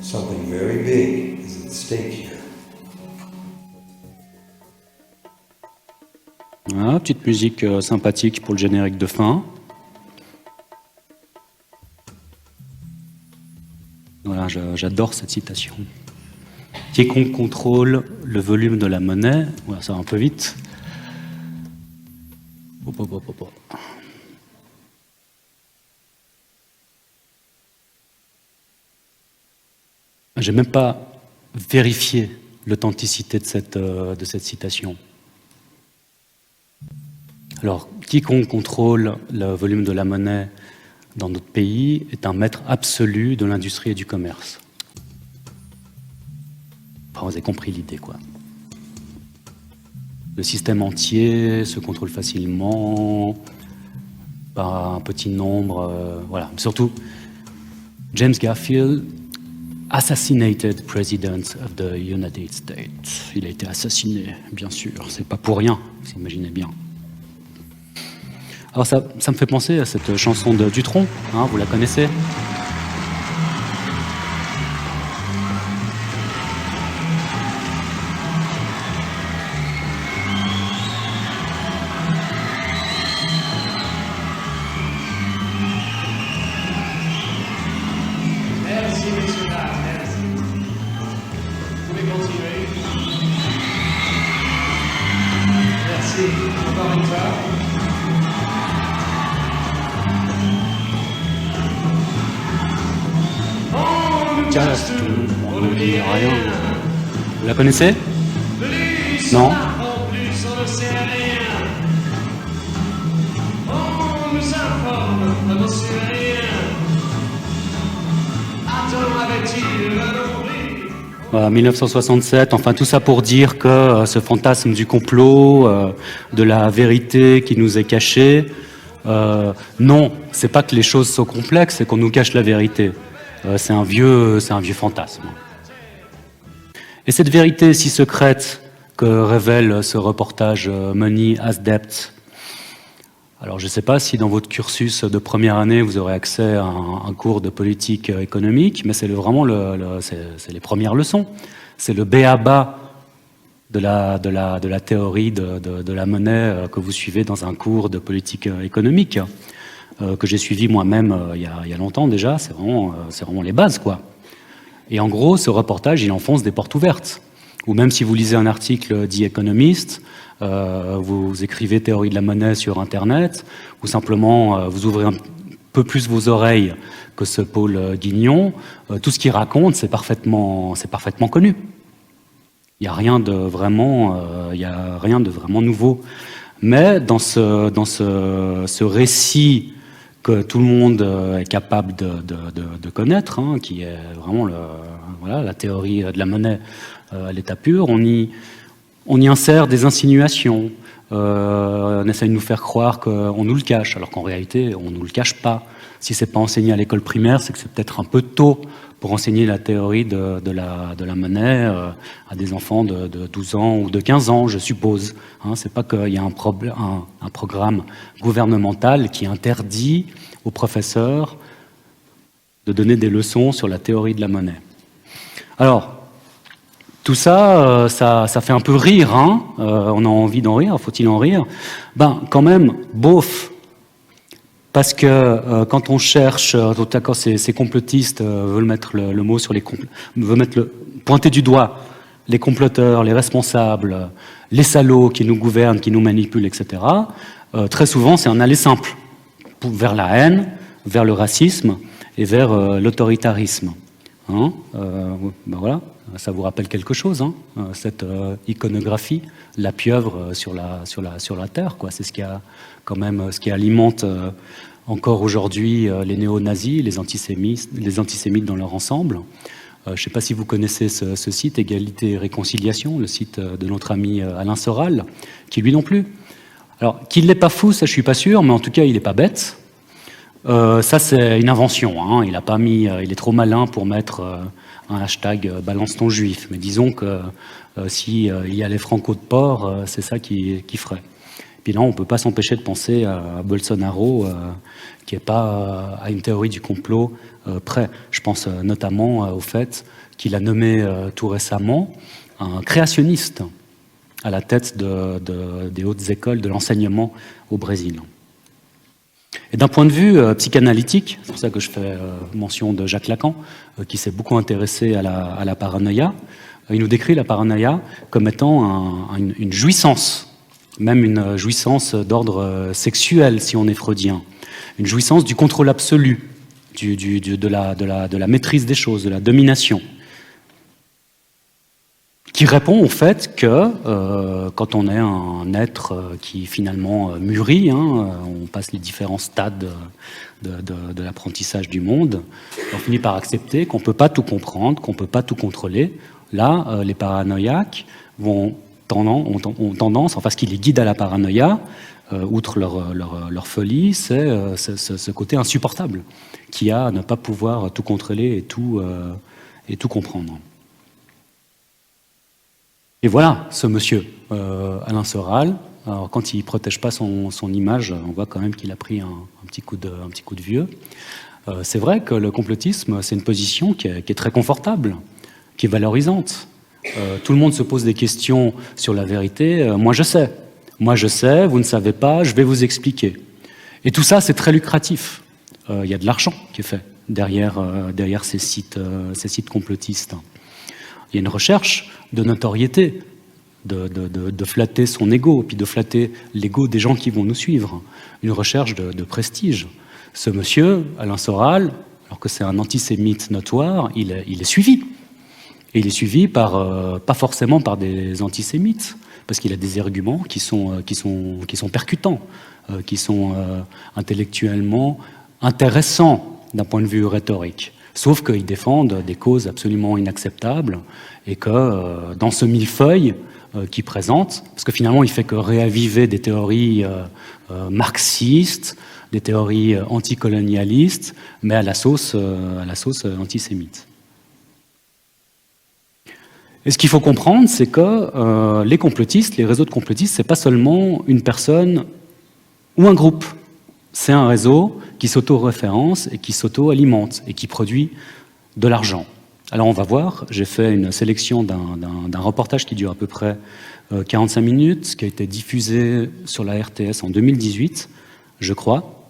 something very big is at stake here. Voilà, petite musique sympathique pour le générique de fin. Voilà, j'adore cette citation. Quiconque contrôle le volume de la monnaie, voilà, ça va un peu vite. J'ai même pas vérifié l'authenticité de cette citation. Alors, quiconque contrôle le volume de la monnaie dans notre pays est un maître absolu de l'industrie et du commerce. Enfin, vous avez compris l'idée, quoi. Le système entier se contrôle facilement par un petit nombre, voilà. Surtout, James Garfield, assassinated President of the United States. Il a été assassiné, bien sûr. C'est pas pour rien, vous imaginez bien. Alors ça me fait penser à cette chanson de Dutronc, hein, vous la connaissez? Merci, messieurs, dames, merci. Vous pouvez continuer. Merci, encore une fois. Just on ne dit rien. Vous la connaissez? Non? On nous informe, on ne sait rien. Attends, avait-il compris? Voilà, 1967, enfin tout ça pour dire que ce fantasme du complot, de la vérité qui nous est cachée, non, c'est pas que les choses sont complexes, c'est qu'on nous cache la vérité. C'est un vieux fantasme. Et cette vérité si secrète que révèle ce reportage Money as Debt, alors je ne sais pas si dans votre cursus de première année vous aurez accès à un cours de politique économique, mais c'est vraiment c'est les premières leçons. C'est le b.a.-ba de la théorie de la monnaie que vous suivez dans un cours de politique économique. Que j'ai suivi moi-même il y a longtemps déjà, c'est vraiment les bases, quoi. Et en gros, ce reportage, il enfonce des portes ouvertes. Ou même si vous lisez un article dit Economist, vous écrivez théorie de la monnaie sur Internet, ou simplement vous ouvrez un peu plus vos oreilles que ce Paul Guignon, tout ce qu'il raconte, c'est parfaitement connu. Il n'y a rien de vraiment nouveau. Mais dans ce récit que tout le monde est capable de connaître, hein, qui est vraiment la théorie de la monnaie à l'état pur, on On y insère des insinuations, on essaie de nous faire croire qu'on nous le cache, alors qu'en réalité, on ne nous le cache pas. Si ce n'est pas enseigné à l'école primaire, c'est que c'est peut-être un peu tôt pour enseigner la théorie de la monnaie à des enfants de 12 ans ou de 15 ans, je suppose. Hein, c'est pas qu'il y a un programme gouvernemental qui interdit aux professeurs de donner des leçons sur la théorie de la monnaie. Alors, tout ça, ça fait un peu rire, hein, on a envie d'en rire, faut-il en rire? Ben, quand même, bof. Parce que quand on cherche, d'accord, ces complotistes veulent mettre le mot sur pointer du doigt les comploteurs, les responsables, les salauds qui nous gouvernent, qui nous manipulent, etc. Très souvent, c'est un aller simple vers la haine, vers le racisme et vers l'autoritarisme. Hein, ben voilà, ça vous rappelle quelque chose, hein, cette iconographie, la pieuvre sur la terre, quoi. C'est ce qui alimente encore aujourd'hui les néo-nazis, les antisémites dans leur ensemble. Je ne sais pas si vous connaissez ce site, Égalité et Réconciliation, le site de notre ami Alain Soral, qui lui non plus. Alors, qu'il n'est pas fou, ça je suis pas sûr, mais en tout cas il n'est pas bête. Ça c'est une invention, hein. Il est trop malin pour mettre un hashtag balance ton juif, mais disons que si il y a les Franco de port, c'est ça qui ferait. Puis là, on ne peut pas s'empêcher de penser à Bolsonaro, qui n'est pas à une théorie du complot près. Je pense notamment au fait qu'il a nommé tout récemment un créationniste à la tête des hautes écoles de l'enseignement au Brésil. Et d'un point de vue psychanalytique, c'est pour ça que je fais mention de Jacques Lacan, qui s'est beaucoup intéressé à la paranoïa, il nous décrit la paranoïa comme étant une jouissance, même une jouissance d'ordre sexuel, si on est freudien, une jouissance du contrôle absolu, de la maîtrise des choses, de la domination, qui répond au fait que quand on est un être qui finalement mûrit, hein, on passe les différents stades de l'apprentissage du monde, on finit par accepter qu'on ne peut pas tout comprendre, qu'on ne peut pas tout contrôler. Là, les paranoïaques ont tendance, enfin ce qui les guide à la paranoïa, outre leur folie, c'est ce côté insupportable qu'il y a à ne pas pouvoir tout contrôler et tout comprendre. Et voilà, ce monsieur, Alain Soral, alors quand il ne protège pas son image, on voit quand même qu'il a pris un petit coup de vieux. C'est vrai que le complotisme, c'est une position qui est très confortable, qui est valorisante. Tout le monde se pose des questions sur la vérité. Moi, je sais, vous ne savez pas, je vais vous expliquer. Et tout ça, c'est très lucratif. Il y a de l'argent qui est fait derrière ces sites complotistes. Il y a une recherche de notoriété, de flatter son ego, puis de flatter l'ego des gens qui vont nous suivre. Une recherche de prestige. Ce monsieur, Alain Soral, alors que c'est un antisémite notoire, il est suivi. Et il est suivi pas forcément par des antisémites, parce qu'il a des arguments qui sont percutants, qui sont intellectuellement intéressants d'un point de vue rhétorique. Sauf qu'ils défendent des causes absolument inacceptables et que dans ce millefeuille qu'il présente, parce que finalement il fait que réaviver des théories marxistes, des théories anticolonialistes, mais à la sauce antisémite. Et ce qu'il faut comprendre, c'est que les complotistes, les réseaux de complotistes, c'est pas seulement une personne ou un groupe. C'est un réseau qui s'auto-référence et qui s'auto-alimente et qui produit de l'argent. Alors on va voir, j'ai fait une sélection d'un reportage qui dure à peu près 45 minutes, qui a été diffusé sur la RTS en 2018, je crois.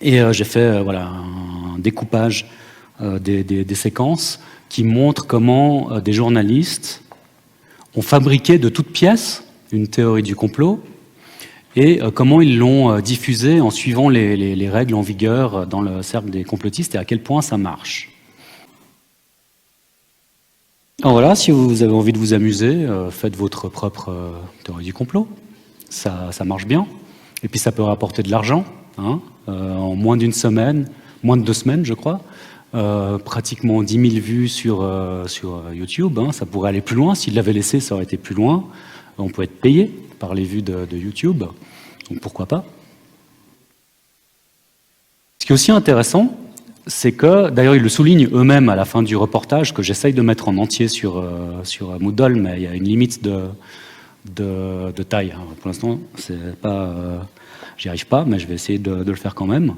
Et j'ai fait un découpage des séquences qui montrent comment des journalistes ont fabriqué de toutes pièces une théorie du complot et comment ils l'ont diffusée en suivant les règles en vigueur dans le cercle des complotistes et à quel point ça marche. Alors voilà, si vous avez envie de vous amuser, faites votre propre théorie du complot. Ça marche bien. Et puis ça peut rapporter de l'argent. Hein, en moins d'une semaine, moins de 2 semaines, je crois. Pratiquement 10 000 vues sur YouTube. Hein, ça pourrait aller plus loin. S'il l'avait laissé, ça aurait été plus loin. On peut être payé par les vues de YouTube, donc pourquoi pas. Ce qui est aussi intéressant, c'est que, d'ailleurs ils le soulignent eux-mêmes à la fin du reportage, que j'essaye de mettre en entier sur Moodle, mais il y a une limite de taille. Alors, pour l'instant, j'y arrive pas, mais je vais essayer de le faire quand même.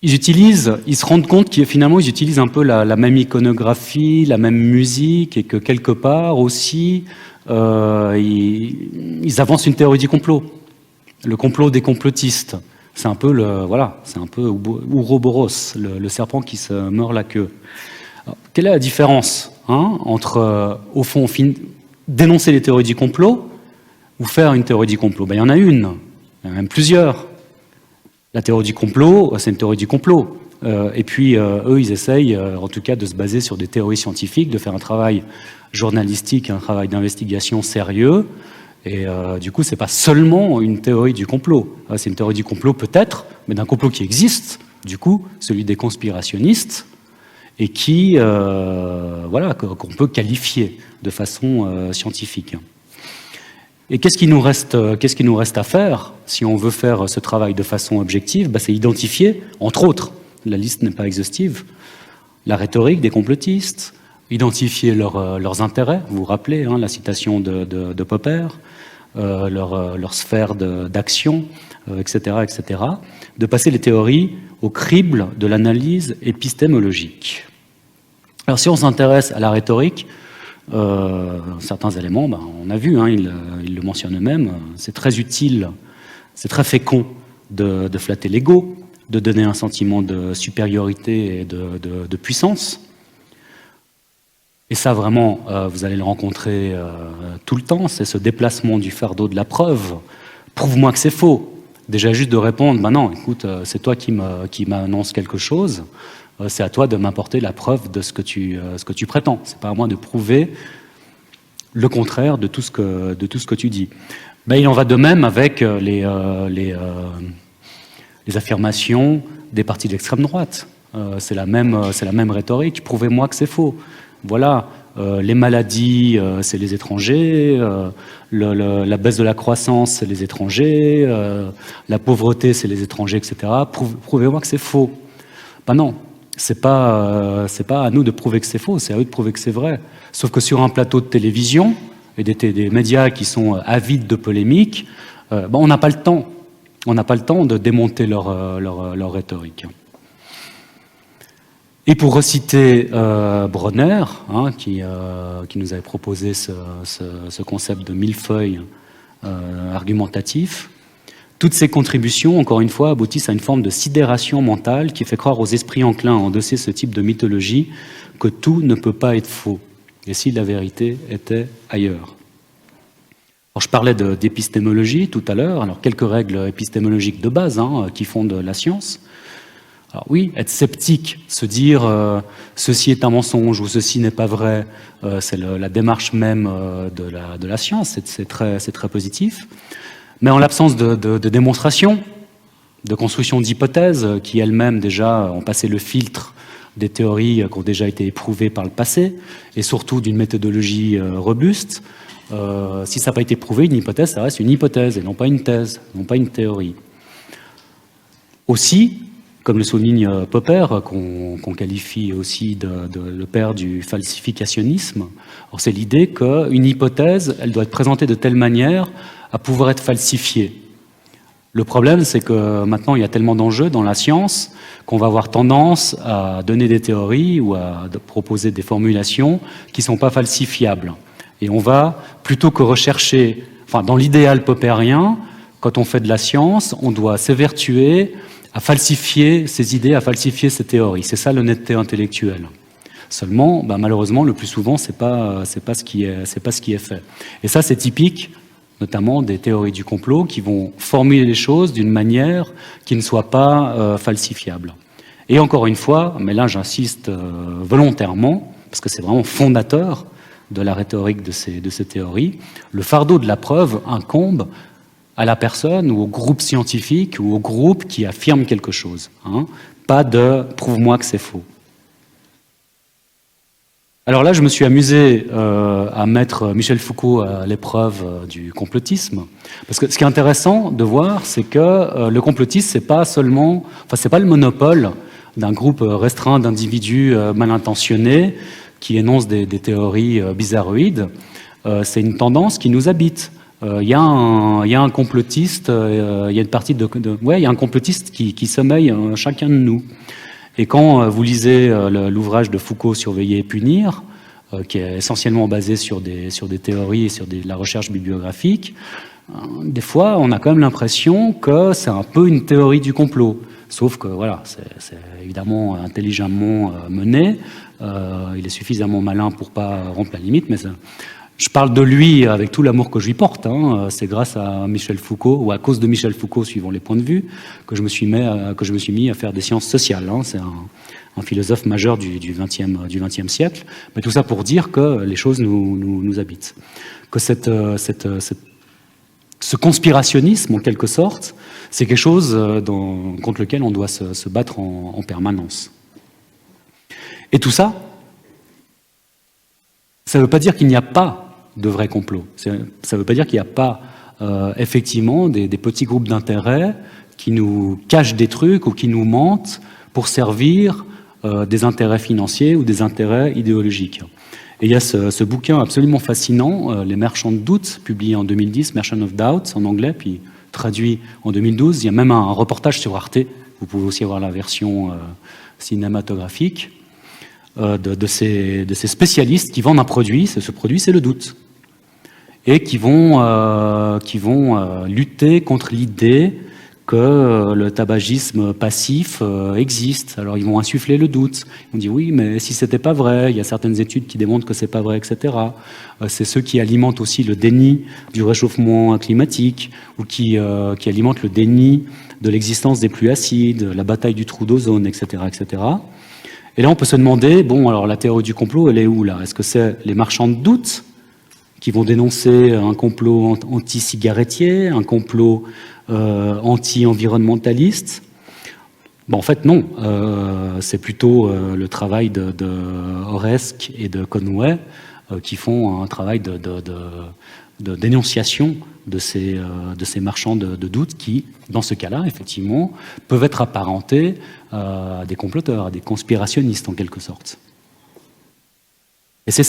Ils se rendent compte qu'ils finalement ils utilisent un peu la même iconographie, la même musique, et que quelque part aussi ils avancent une théorie du complot, le complot des complotistes. C'est un peu c'est un peu Ouroboros, le serpent qui se mord la queue. Alors, quelle est la différence entre, au fond, dénoncer les théories du complot ou faire une théorie du complot? Il y en a une, il y en a même plusieurs. La théorie du complot, c'est une théorie du complot. Et puis, eux, ils essayent, en tout cas, de se baser sur des théories scientifiques, de faire un travail journalistique, un travail d'investigation sérieux. Et du coup, c'est pas seulement une théorie du complot. C'est une théorie du complot, peut-être, mais d'un complot qui existe, du coup, celui des conspirationnistes, et qui, qu'on peut qualifier de façon scientifique. Et qu'est-ce qui nous reste à faire si on veut faire ce travail de façon objective? C'est identifier, entre autres, la liste n'est pas exhaustive, la rhétorique des complotistes, identifier leurs intérêts, vous vous rappelez la citation de Popper, leur sphère d'action, etc., etc., de passer les théories au crible de l'analyse épistémologique. Alors si on s'intéresse à la rhétorique, certains éléments, on a vu, ils le mentionnent eux-mêmes, c'est très utile, c'est très fécond de flatter l'ego, de donner un sentiment de supériorité et de puissance. Et ça, vraiment, vous allez le rencontrer tout le temps, c'est ce déplacement du fardeau de la preuve. Prouve-moi que c'est faux. Déjà, juste de répondre, non, écoute, c'est toi qui m'annonce quelque chose, c'est à toi de m'apporter la preuve de ce que tu prétends. C'est pas à moi de prouver le contraire de tout ce que tu dis. Il en va de même avec les affirmations des partis d'extrême droite. C'est la même rhétorique. Prouvez-moi que c'est faux. Voilà, les maladies, c'est les étrangers, la baisse de la croissance, c'est les étrangers, la pauvreté, c'est les étrangers, etc. Prouvez-moi que c'est faux. Non, c'est pas à nous de prouver que c'est faux, c'est à eux de prouver que c'est vrai. Sauf que sur un plateau de télévision, et des médias qui sont avides de polémiques, on n'a pas le temps. On n'a pas le temps de démonter leur rhétorique. Et pour reciter Bronner, qui nous avait proposé ce concept de millefeuille argumentatif, toutes ces contributions, encore une fois, aboutissent à une forme de sidération mentale qui fait croire aux esprits enclins à endosser ce type de mythologie que tout ne peut pas être faux, et si la vérité était ailleurs. Alors, je parlais d'épistémologie tout à l'heure, alors quelques règles épistémologiques de base qui fondent la science. Alors oui, être sceptique, se dire ceci est un mensonge ou ceci n'est pas vrai, c'est la démarche même de la science, c'est très positif. Mais en l'absence de démonstration, de construction d'hypothèses qui elles-mêmes déjà ont passé le filtre des théories qui ont déjà été éprouvées par le passé, et surtout d'une méthodologie robuste, si ça n'a pas été prouvé, une hypothèse, ça reste une hypothèse et non pas une thèse, non pas une théorie. Aussi, comme le souligne Popper, qu'on qualifie aussi le père du falsificationnisme, c'est l'idée qu'une hypothèse, elle doit être présentée de telle manière à pouvoir être falsifiée. Le problème, c'est que maintenant, il y a tellement d'enjeux dans la science qu'on va avoir tendance à donner des théories ou à proposer des formulations qui ne sont pas falsifiables. Et on va, plutôt que rechercher, dans l'idéal poppérien, quand on fait de la science, on doit s'évertuer à falsifier ses idées, à falsifier ses théories. C'est ça l'honnêteté intellectuelle. Seulement, malheureusement, le plus souvent, c'est pas ce qui est fait. Et ça, c'est typique, notamment des théories du complot, qui vont formuler les choses d'une manière qui ne soit pas falsifiable. Et encore une fois, mais là, j'insiste volontairement, parce que c'est vraiment fondateur de la rhétorique de ces théories, le fardeau de la preuve incombe à la personne ou au groupe scientifique ou au groupe qui affirme quelque chose. Pas de « prouve-moi que c'est faux ». Alors là, je me suis amusé à mettre Michel Foucault à l'épreuve du complotisme, parce que ce qui est intéressant de voir, c'est que le complotisme, c'est pas seulement, enfin, c'est pas le monopole d'un groupe restreint d'individus mal intentionnés qui énoncent des théories bizarroïdes. C'est une tendance qui nous habite. Il y a un complotiste, il y a une partie il y a un complotiste qui sommeille chacun de nous. Et quand vous lisez l'ouvrage de Foucault, Surveiller et punir, qui est essentiellement basé sur des théories et sur de la recherche bibliographique, des fois, on a quand même l'impression que c'est un peu une théorie du complot. Sauf que, voilà, c'est évidemment intelligemment mené. Il est suffisamment malin pour pas rompre la limite, mais je parle de lui avec tout l'amour que je lui porte. C'est grâce à Michel Foucault, ou à cause de Michel Foucault, suivant les points de vue, que je me suis mis à faire des sciences sociales. C'est un philosophe majeur du XXe siècle. Mais tout ça pour dire que les choses nous habitent. Que ce conspirationnisme, en quelque sorte, c'est quelque chose contre lequel on doit se battre en permanence. Et tout ça, ça ne veut pas dire qu'il n'y a pas de vrais complots. Ça ne veut pas dire qu'il n'y a pas effectivement des petits groupes d'intérêts qui nous cachent des trucs ou qui nous mentent pour servir des intérêts financiers ou des intérêts idéologiques. Et il y a ce bouquin absolument fascinant, Les Merchants de doute, publié en 2010, Merchant of Doubt en anglais, puis traduit en 2012. Il y a même un reportage sur Arte, vous pouvez aussi avoir la version cinématographique, de ces spécialistes qui vendent un produit, ce produit c'est le doute, et qui vont lutter contre l'idée que le tabagisme passif existe. Alors ils vont insuffler le doute. Ils vont dire oui, mais si c'était pas vrai, il y a certaines études qui démontrent que c'est pas vrai, etc. C'est ceux qui alimentent aussi le déni du réchauffement climatique ou qui alimentent le déni de l'existence des pluies acides, la bataille du trou d'ozone, etc., etc. Et là, on peut se demander, bon, alors la théorie du complot, elle est où là? Est-ce que c'est les marchands de doute qui vont dénoncer un complot anti-cigarettier, un complot anti-environnementaliste? Bon, en fait, non. C'est plutôt le travail de Oresque et de Conway qui font un travail de dénonciation de ces marchands de doute qui, dans ce cas-là, effectivement, peuvent être apparentés à des comploteurs, à des conspirationnistes, en quelque sorte. Et c'est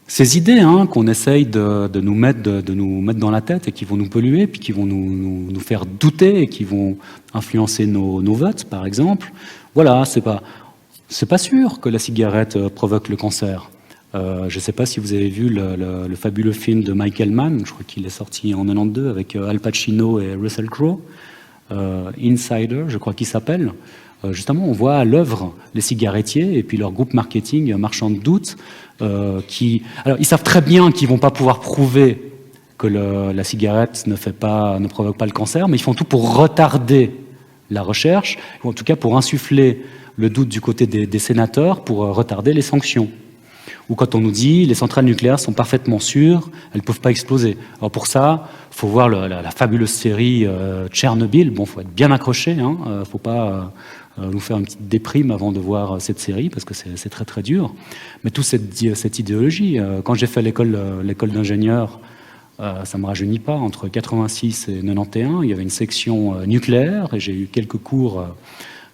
ces idées qu'on essaye de nous mettre dans la tête et qui vont nous polluer, puis qui vont nous faire douter et qui vont influencer nos votes, par exemple. Voilà, c'est pas sûr que la cigarette provoque le cancer. Je ne sais pas si vous avez vu le fabuleux film de Michael Mann, je crois qu'il est sorti en 92 avec Al Pacino et Russell Crowe, Insider, je crois qu'il s'appelle. Justement, on voit à l'œuvre les cigarettiers et puis leur groupe marketing marchand de doute alors, ils savent très bien qu'ils ne vont pas pouvoir prouver que la cigarette ne provoque pas le cancer, mais ils font tout pour retarder la recherche, ou en tout cas pour insuffler le doute du côté des sénateurs, pour retarder les sanctions. Ou quand on nous dit les centrales nucléaires sont parfaitement sûres, elles ne peuvent pas exploser. Alors pour ça, il faut voir la fabuleuse série Tchernobyl. Bon, il faut être bien accroché, il ne faut pas nous faire une petite déprime avant de voir cette série, parce que c'est très très dur. Mais toute cette idéologie, quand j'ai fait l'école d'ingénieur, ça ne me rajeunit pas, entre 86 et 91, il y avait une section nucléaire, et j'ai eu quelques cours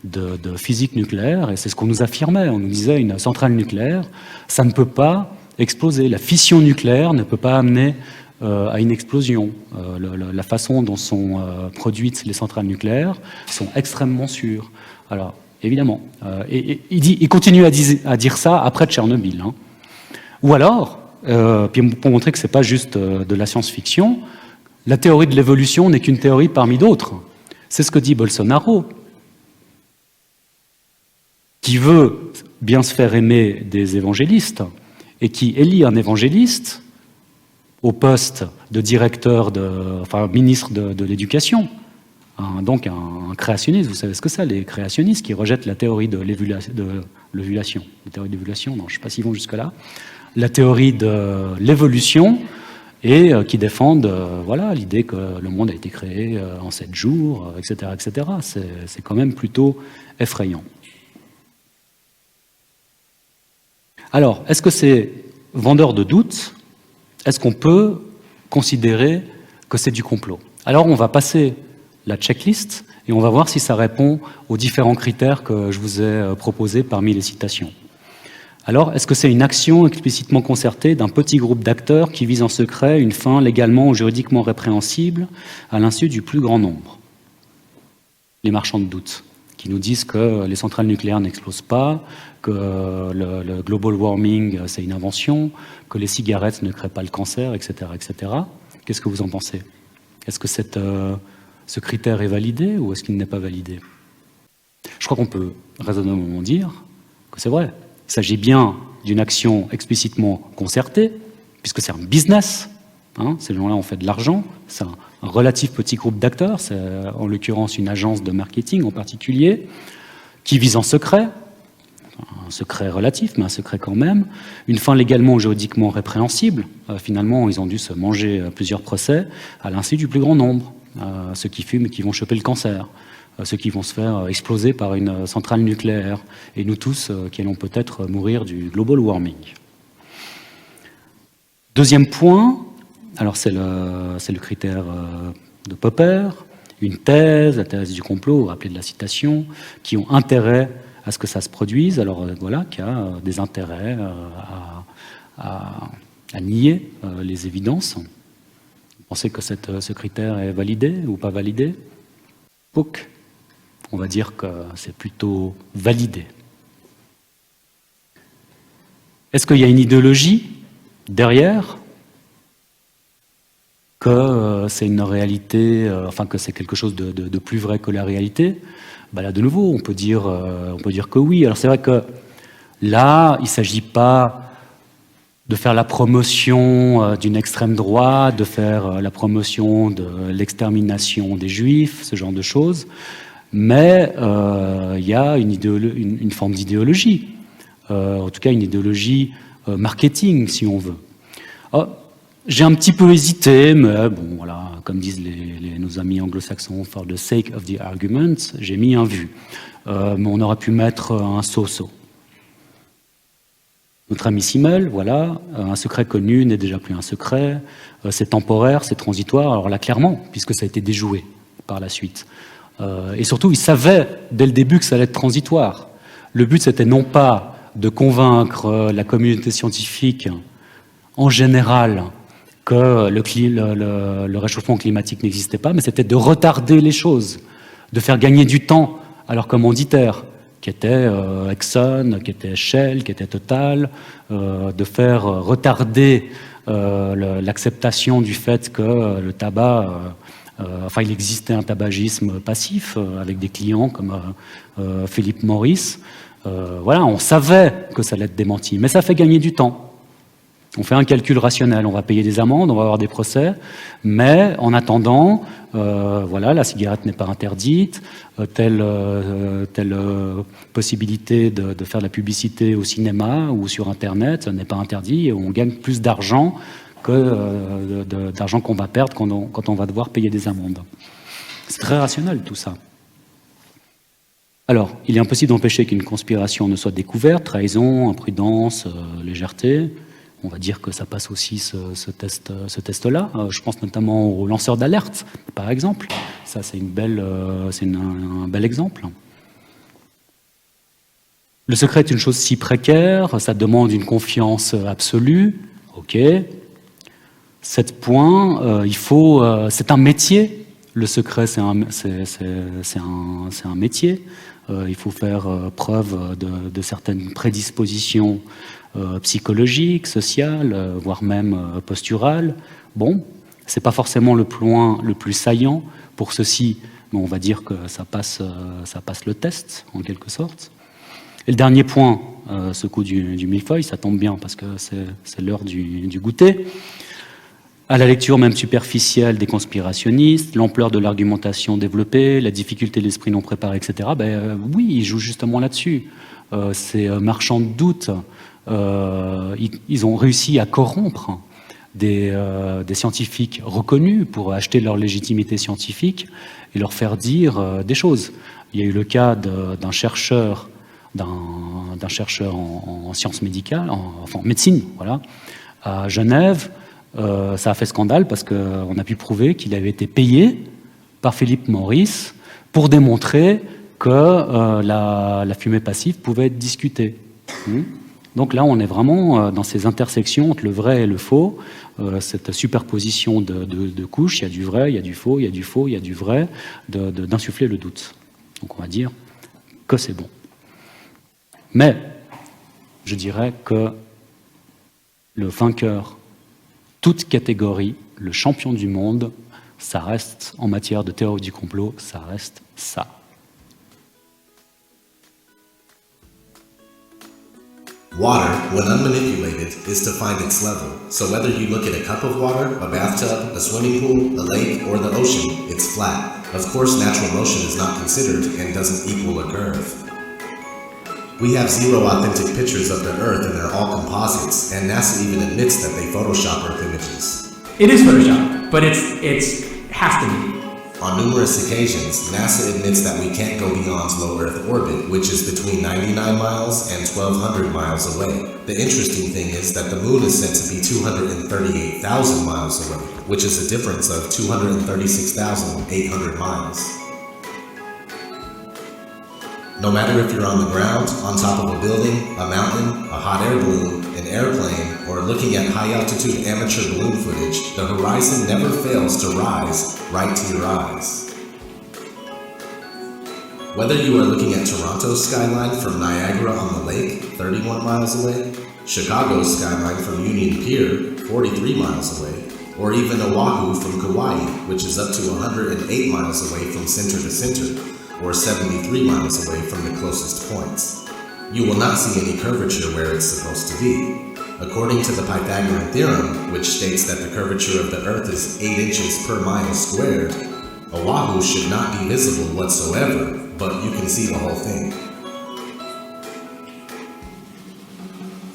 de physique nucléaire, et c'est ce qu'on nous affirmait. On nous disait une centrale nucléaire, ça ne peut pas exploser. La fission nucléaire ne peut pas amener à une explosion. La façon dont sont produites les centrales nucléaires sont extrêmement sûres. Alors, évidemment, il continue à dire ça après Tchernobyl. Ou alors, puis pour montrer que ce n'est pas juste de la science-fiction, la théorie de l'évolution n'est qu'une théorie parmi d'autres. C'est ce que dit Bolsonaro, qui veut bien se faire aimer des évangélistes et qui élit un évangéliste au poste de directeur, ministre de l'Éducation. Donc un créationniste, vous savez ce que c'est, les créationnistes qui rejettent la théorie de l'ovulation. La théorie de l'ovulation, non, je ne sais pas s'ils vont jusque-là. La théorie de l'évolution et qui défendent l'idée que le monde a été créé en 7 jours, etc. etc. C'est quand même plutôt effrayant. Alors, est-ce que c'est vendeur de doute? Est-ce qu'on peut considérer que c'est du complot? Alors, on va passer la checklist et on va voir si ça répond aux différents critères que je vous ai proposés parmi les citations. Alors, est-ce que c'est une action explicitement concertée d'un petit groupe d'acteurs qui vise en secret une fin légalement ou juridiquement répréhensible à l'insu du plus grand nombre? Les marchands de doute, qui nous disent que les centrales nucléaires n'explosent pas, que le global warming, c'est une invention, que les cigarettes ne créent pas le cancer, etc. etc. Qu'est-ce que vous en pensez? Est-ce que ce critère est validé ou est-ce qu'il n'est pas validé? Je crois qu'on peut raisonnablement dire que c'est vrai. Il s'agit bien d'une action explicitement concertée, puisque c'est un business. Ces gens-là ont fait de l'argent. C'est un relatif petit groupe d'acteurs. C'est en l'occurrence une agence de marketing en particulier, qui vise en secret, un secret relatif, mais un secret quand même, une fin légalement ou juridiquement répréhensible. Finalement, ils ont dû se manger plusieurs procès à l'insu du plus grand nombre. Ceux qui fument et qui vont choper le cancer. Ceux qui vont se faire exploser par une centrale nucléaire, et nous tous qui allons peut-être mourir du global warming. Deuxième point, alors c'est le critère de Popper, une thèse, la thèse du complot, vous vous rappelez de la citation, qui ont intérêt à ce que ça se produise, alors voilà, qui a des intérêts à nier les évidences. Vous pensez que ce critère est validé ou pas validé? POC. On va dire que c'est plutôt validé. Est-ce qu'il y a une idéologie derrière? Que c'est une réalité, enfin que c'est quelque chose de plus vrai que la réalité? Ben là, de nouveau, on peut dire que oui. Alors c'est vrai que là, il ne s'agit pas de faire la promotion d'une extrême droite, de faire la promotion de l'extermination des Juifs, ce genre de choses. Mais il y a une forme d'idéologie, en tout cas une idéologie marketing, si on veut. J'ai un petit peu hésité, mais bon, voilà, comme disent nos amis anglo-saxons, for the sake of the argument, j'ai mis un vu. Mais on aurait pu mettre un so-so. Notre ami Simmel, voilà, un secret connu n'est déjà plus un secret, c'est temporaire, c'est transitoire, alors là clairement, puisque ça a été déjoué par la suite. Et surtout, il savait dès le début que ça allait être transitoire. Le but, c'était non pas de convaincre la communauté scientifique en général que le réchauffement climatique n'existait pas, mais c'était de retarder les choses, de faire gagner du temps à leurs commanditaires, qui étaient Exxon, qui étaient Shell, qui étaient Total, de faire retarder l'acceptation du fait que le tabac... Enfin, il existait un tabagisme passif avec des clients comme Philip Morris. Voilà, on savait que ça allait être démenti, mais ça fait gagner du temps. On fait un calcul rationnel, on va payer des amendes, on va avoir des procès, mais en attendant, voilà, la cigarette n'est pas interdite, telle possibilité de faire de la publicité au cinéma ou sur Internet n'est pas interdit, et on gagne plus d'argent que d'argent qu'on va perdre quand on va devoir payer des amendes. C'est très rationnel tout ça. Alors, il est impossible d'empêcher qu'une conspiration ne soit découverte, trahison, imprudence, légèreté. On va dire que ça passe aussi ce test-là. Je pense notamment aux lanceurs d'alerte, par exemple. Ça, c'est un bel exemple. Le secret est une chose si précaire, ça demande une confiance absolue. Ok. 7 points, c'est un métier. Le secret, c'est un métier. Il faut faire preuve de certaines prédispositions psychologiques, sociales, voire même posturales. Bon, c'est pas forcément le point le plus saillant pour ceci, mais on va dire que ça passe le test, en quelque sorte. Et le dernier point, ce coup du millefeuille, ça tombe bien parce que c'est l'heure du goûter. À la lecture même superficielle des conspirationnistes, l'ampleur de l'argumentation développée, la difficulté de l'esprit non préparé, etc., oui, ils jouent justement là-dessus. Ces marchands de doute, ils ont réussi à corrompre des scientifiques reconnus pour acheter leur légitimité scientifique et leur faire dire des choses. Il y a eu le cas d'un chercheur d'un chercheur en sciences médicales, enfin en médecine, voilà, à Genève. Ça a fait scandale parce qu'on a pu prouver qu'il avait été payé par Philip Morris pour démontrer que la fumée passive pouvait être discutée. Donc là, on est vraiment dans ces intersections entre le vrai et le faux, cette superposition de couches, il y a du vrai, il y a du faux, il y a du faux, il y a du vrai, d'insuffler le doute. Donc on va dire que c'est bon. Mais je dirais que le vainqueur, toute catégorie, le champion du monde, ça reste, en matière de théorie du complot, ça reste ça. Water, when unmanipulated, is to find its level. So whether you look at a cup of water, a bathtub, a swimming pool, a lake, or the ocean, it's flat. Of course, natural motion is not considered and doesn't equal a curve. We have 0 authentic pictures of the Earth and they're all composites, and NASA even admits that they Photoshop Earth images. It is Photoshop, but it has to be. On numerous occasions, NASA admits that we can't go beyond low Earth orbit, which is between 99 miles and 1,200 miles away. The interesting thing is that the Moon is said to be 238,000 miles away, which is a difference of 236,800 miles. No matter if you're on the ground, on top of a building, a mountain, a hot air balloon, an airplane, or looking at high-altitude amateur balloon footage, the horizon never fails to rise right to your eyes. Whether you are looking at Toronto's skyline from Niagara on the lake, 31 miles away, Chicago's skyline from Union Pier, 43 miles away, or even Oahu from Kauai, which is up to 108 miles away from center to center, or 73 miles away from the closest points. You will not see any curvature where it's supposed to be. According to the Pythagorean theorem, which states that the curvature of the Earth is 8 inches per mile squared, Oahu should not be visible whatsoever, but you can see the whole thing.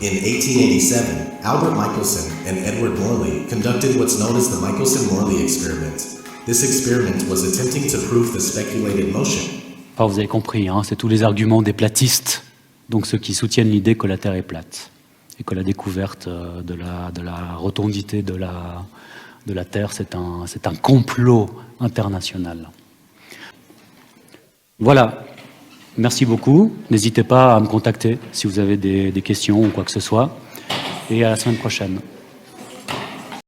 In 1887, Albert Michelson and Edward Morley conducted what's known as the Michelson-Morley experiment. This experiment was attempting to prove the speculated motion. Enfin, vous avez compris, hein, c'est tous les arguments des platistes, donc ceux qui soutiennent l'idée que la Terre est plate et que la découverte de la rotondité de la Terre, c'est un complot international. Voilà, merci beaucoup. N'hésitez pas à me contacter si vous avez des questions ou quoi que ce soit. Et à la semaine prochaine.